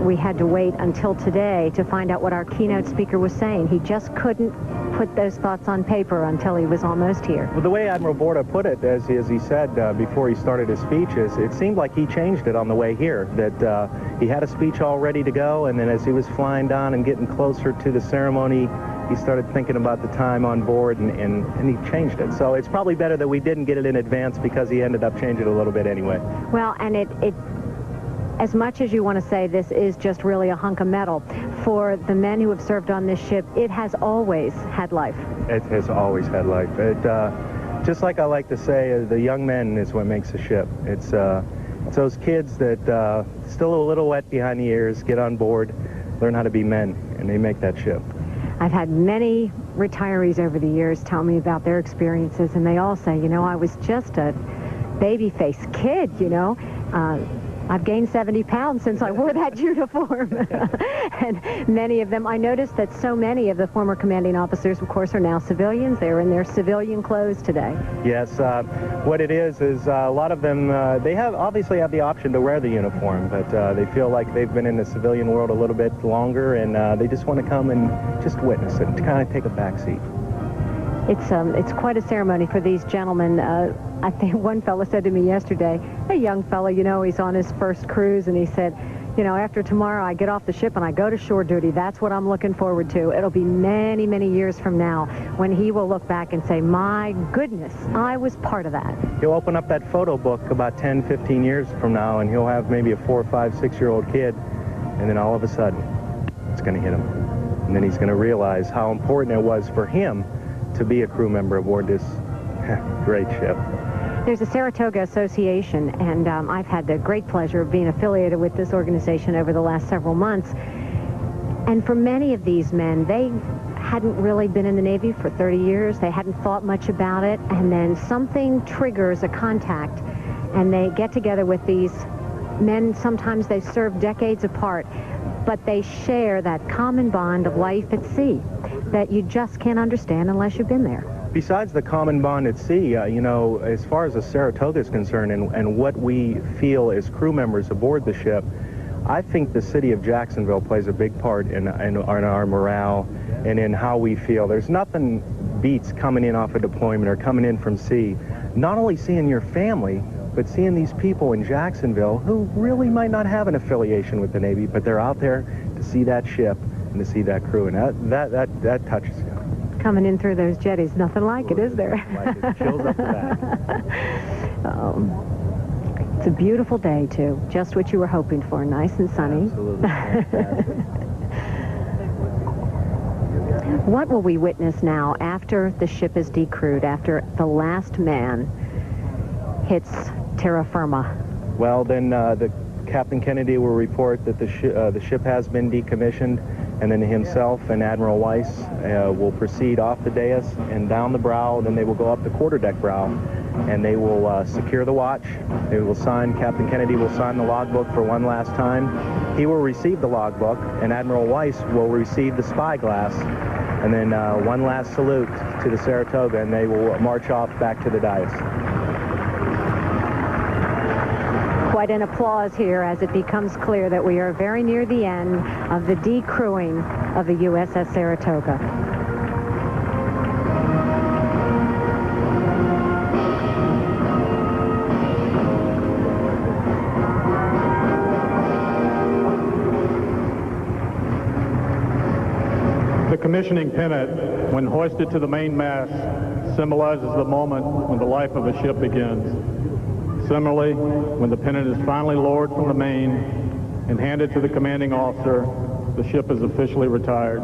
we had to wait until today to find out what our keynote speaker was saying. He just couldn't put those thoughts on paper until he was almost here. Well, the way Admiral Borda put it, as he said before he started his speech, is it seemed like he changed it on the way here, that he had a speech all ready to go, and then as he was flying down and getting closer to the ceremony, he started thinking about the time on board, and he changed it. So it's probably better that we didn't get it in advance, because he ended up changing it a little bit anyway. Well, and it as much as you want to say this is just really a hunk of metal, for the men who have served on this ship, it has always had life. It has always had life. Just like I like to say, the young men is what makes a ship. It's those kids that still a little wet behind the ears, get on board, learn how to be men, and they make that ship. I've had many retirees over the years tell me about their experiences, and they all say, you know, I was just a baby-faced kid, you know. I've gained 70 pounds since I wore that uniform. And many of them, I noticed that so many of the former commanding officers, of course, are now civilians. They're in their civilian clothes today. Yes, what it is a lot of them, they obviously have the option to wear the uniform, but they feel like they've been in the civilian world a little bit longer, and they just want to come and just witness it, to kind of take a back seat. It's quite a ceremony for these gentlemen. I think one fellow said to me yesterday, a young fellow, you know, he's on his first cruise, and he said, you know, after tomorrow I get off the ship and I go to shore duty. That's what I'm looking forward to. It'll be many, many years from now when he will look back and say, my goodness, I was part of that. He'll open up that photo book about 10, 15 years from now, and he'll have maybe a 4, 5, 6-year-old kid, and then all of a sudden, it's going to hit him. And then he's going to realize how important it was for him to be a crew member aboard this great ship. There's a Saratoga Association, and I've had the great pleasure of being affiliated with this organization over the last several months. And for many of these men, they hadn't really been in the Navy for 30 years. They hadn't thought much about it, and then something triggers a contact, and they get together with these men. Sometimes they serve decades apart, but they share that common bond of life at sea that you just can't understand unless you've been there. Besides the common bond at sea, you know, as far as the Saratoga is concerned and what we feel as crew members aboard the ship, I think the city of Jacksonville plays a big part in our morale and in how we feel. There's nothing beats coming in off a deployment or coming in from sea. Not only seeing your family, but seeing these people in Jacksonville who really might not have an affiliation with the Navy, but they're out there to see that ship and to see that crew, and that touches you. Coming in through those jetties, nothing like it, is there? Like it chills up the back. It's a beautiful day, too. Just what you were hoping for, nice and sunny. Absolutely. What will we witness now after the ship is decrewed, after the last man hits terra firma? Well, then the Captain Kennedy will report that the ship has been decommissioned, and then himself and Admiral Weiss will proceed off the dais and down the brow. Then they will go up the quarterdeck brow, and they will secure the watch. They will sign, Captain Kennedy will sign the logbook for one last time. He will receive the logbook, and Admiral Weiss will receive the spyglass, and then one last salute to the Saratoga, and they will march off back to the dais. Quite an applause here as it becomes clear that we are very near the end of the decrewing of the USS Saratoga. The commissioning pennant, when hoisted to the mainmast, symbolizes the moment when the life of a ship begins. Similarly, when the pennant is finally lowered from the main and handed to the commanding officer, the ship is officially retired.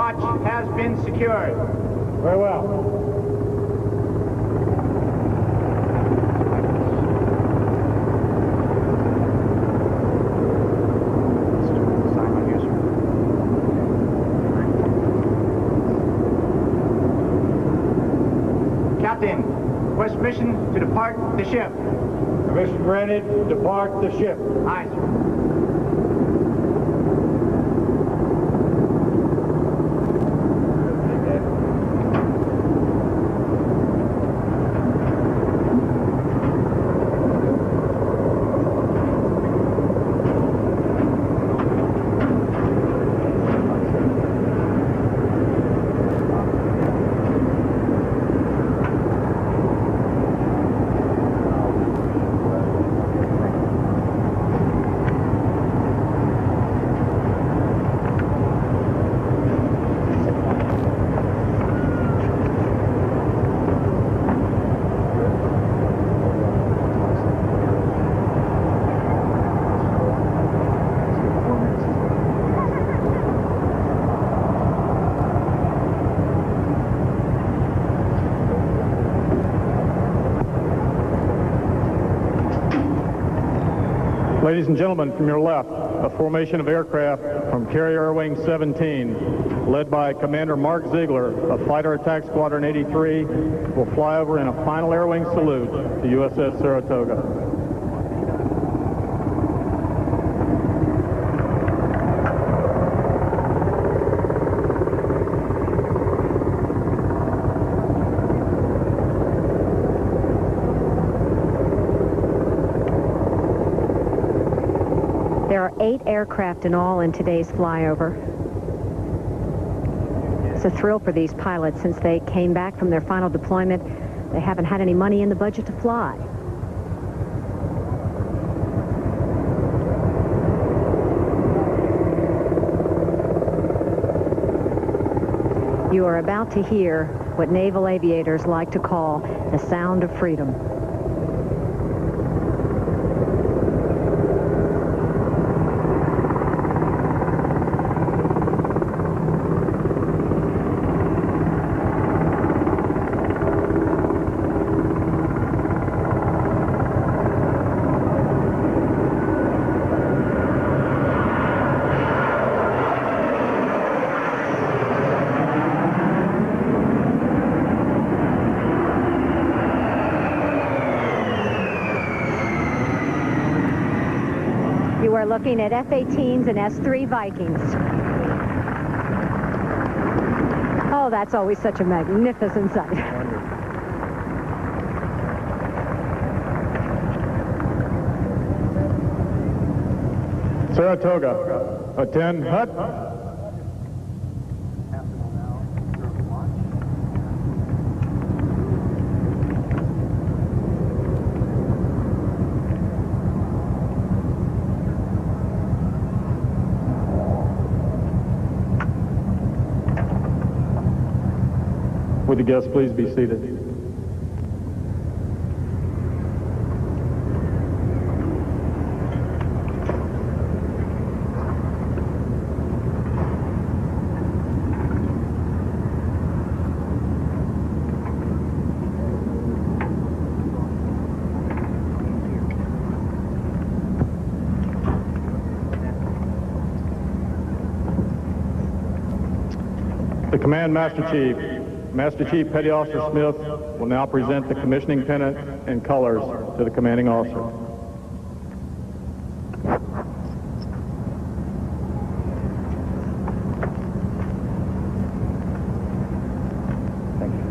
watch has been secured. Very well. Captain, request permission to depart the ship. Permission granted. Depart the ship. Aye, sir. Ladies and gentlemen, from your left, a formation of aircraft from Carrier Wing 17, led by Commander Mark Ziegler of Fighter Attack Squadron 83, will fly over in a final air wing salute to USS Saratoga. There are 8 aircraft in all in today's flyover. It's a thrill for these pilots since they came back from their final deployment. They haven't had any money in the budget to fly. You are about to hear what naval aviators like to call the sound of freedom. You are looking at F-18s and S-3 Vikings. Oh, that's always such a magnificent sight. Saratoga, attend hut. Would the guests please be seated? The Command Master Chief, Master Chief Petty Officer Smith, will now present the commissioning pennant and colors to the commanding officer. Thank you.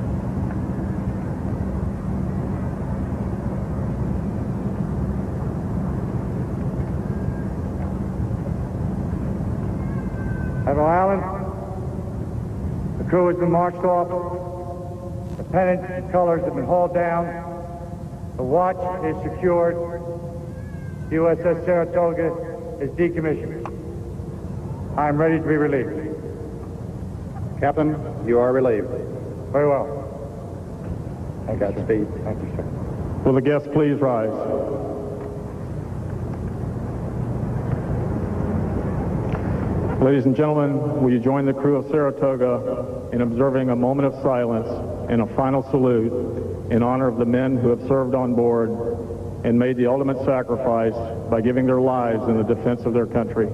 Admiral Allen, the crew has been marched off. The pennant and colors have been hauled down. The watch is secured. USS Saratoga is decommissioned. I am ready to be relieved. Captain, you are relieved. Very well. Godspeed. Thank you, sir. Will the guests please rise? Ladies and gentlemen, will you join the crew of Saratoga in observing a moment of silence and a final salute in honor of the men who have served on board and made the ultimate sacrifice by giving their lives in the defense of their country.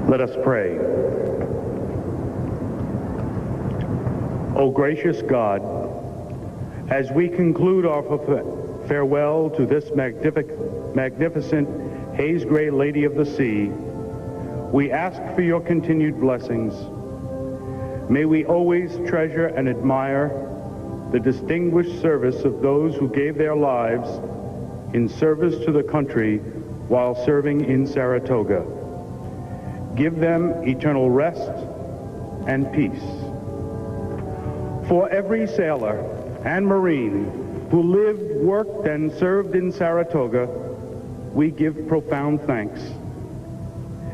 Let us pray. O gracious God, as we conclude our farewell to this magnificent haze gray Lady of the Sea, we ask for your continued blessings. May we always treasure and admire the distinguished service of those who gave their lives in service to the country while serving in Saratoga. Give them eternal rest and peace. For every sailor and Marine who lived, worked, and served in Saratoga, we give profound thanks.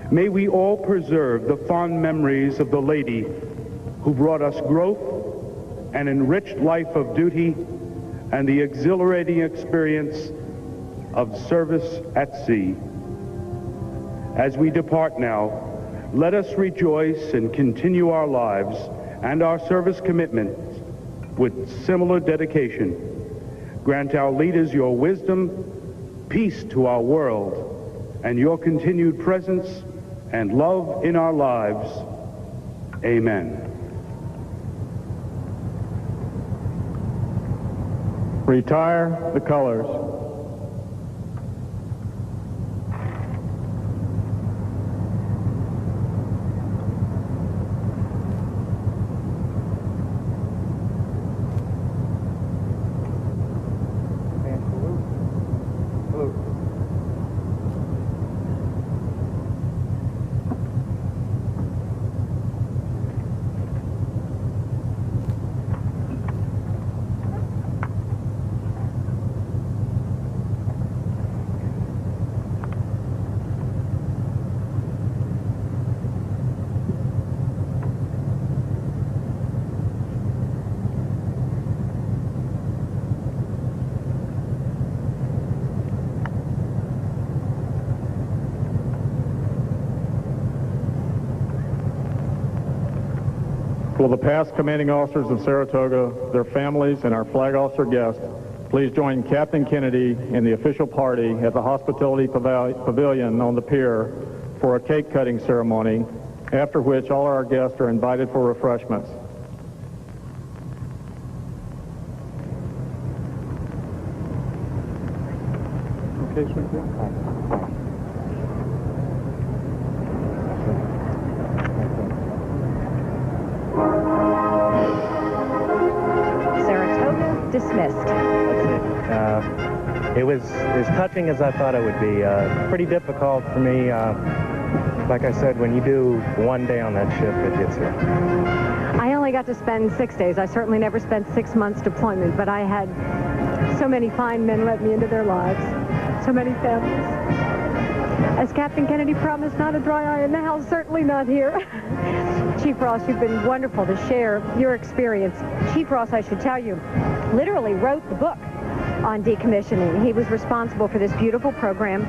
May we all preserve the fond memories of the lady who brought us growth, an enriched life of duty, and the exhilarating experience of service at sea. As we depart now, let us rejoice and continue our lives and our service commitment with similar dedication. Grant our leaders your wisdom, peace to our world, and your continued presence and love in our lives. Amen. Retire the colors. Will the past commanding officers of Saratoga, their families, and our flag officer guests please join Captain Kennedy and the official party at the hospitality pavilion on the pier for a cake cutting ceremony, after which all our guests are invited for refreshments. Okay, dismissed. It was as touching as I thought it would be. Pretty difficult for me. Like I said, when you do one day on that ship, it hits you. I only got to spend 6 days. I certainly never spent 6 months deployment, but I had so many fine men let me into their lives, so many families. As Captain Kennedy promised, not a dry eye in the house, certainly not here. Chief Ross, you've been wonderful to share your experience. Chief Ross, I should tell you, literally wrote the book on decommissioning. He was responsible for this beautiful program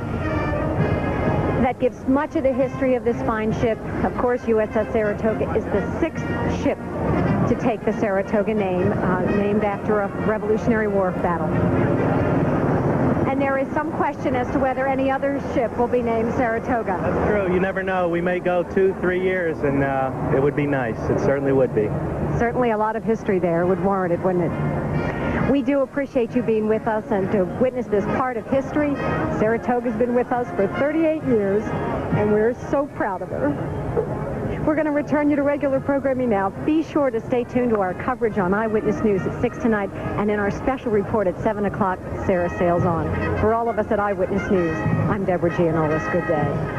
that gives much of the history of this fine ship. Of course, USS Saratoga is the 6th ship to take the Saratoga name, named after a Revolutionary War battle. And there is some question as to whether any other ship will be named Saratoga. That's true. You never know. We may go 2-3 years, and it would be nice. It certainly would be. Certainly a lot of history there would warrant it, wouldn't it? We do appreciate you being with us and to witness this part of history. Saratoga's been with us for 38 years, and we're so proud of her. We're going to return you to regular programming now. Be sure to stay tuned to our coverage on Eyewitness News at 6 tonight, and in our special report at 7 o'clock, Sarah sails on. For all of us at Eyewitness News, I'm Deborah Gianolis. Good day.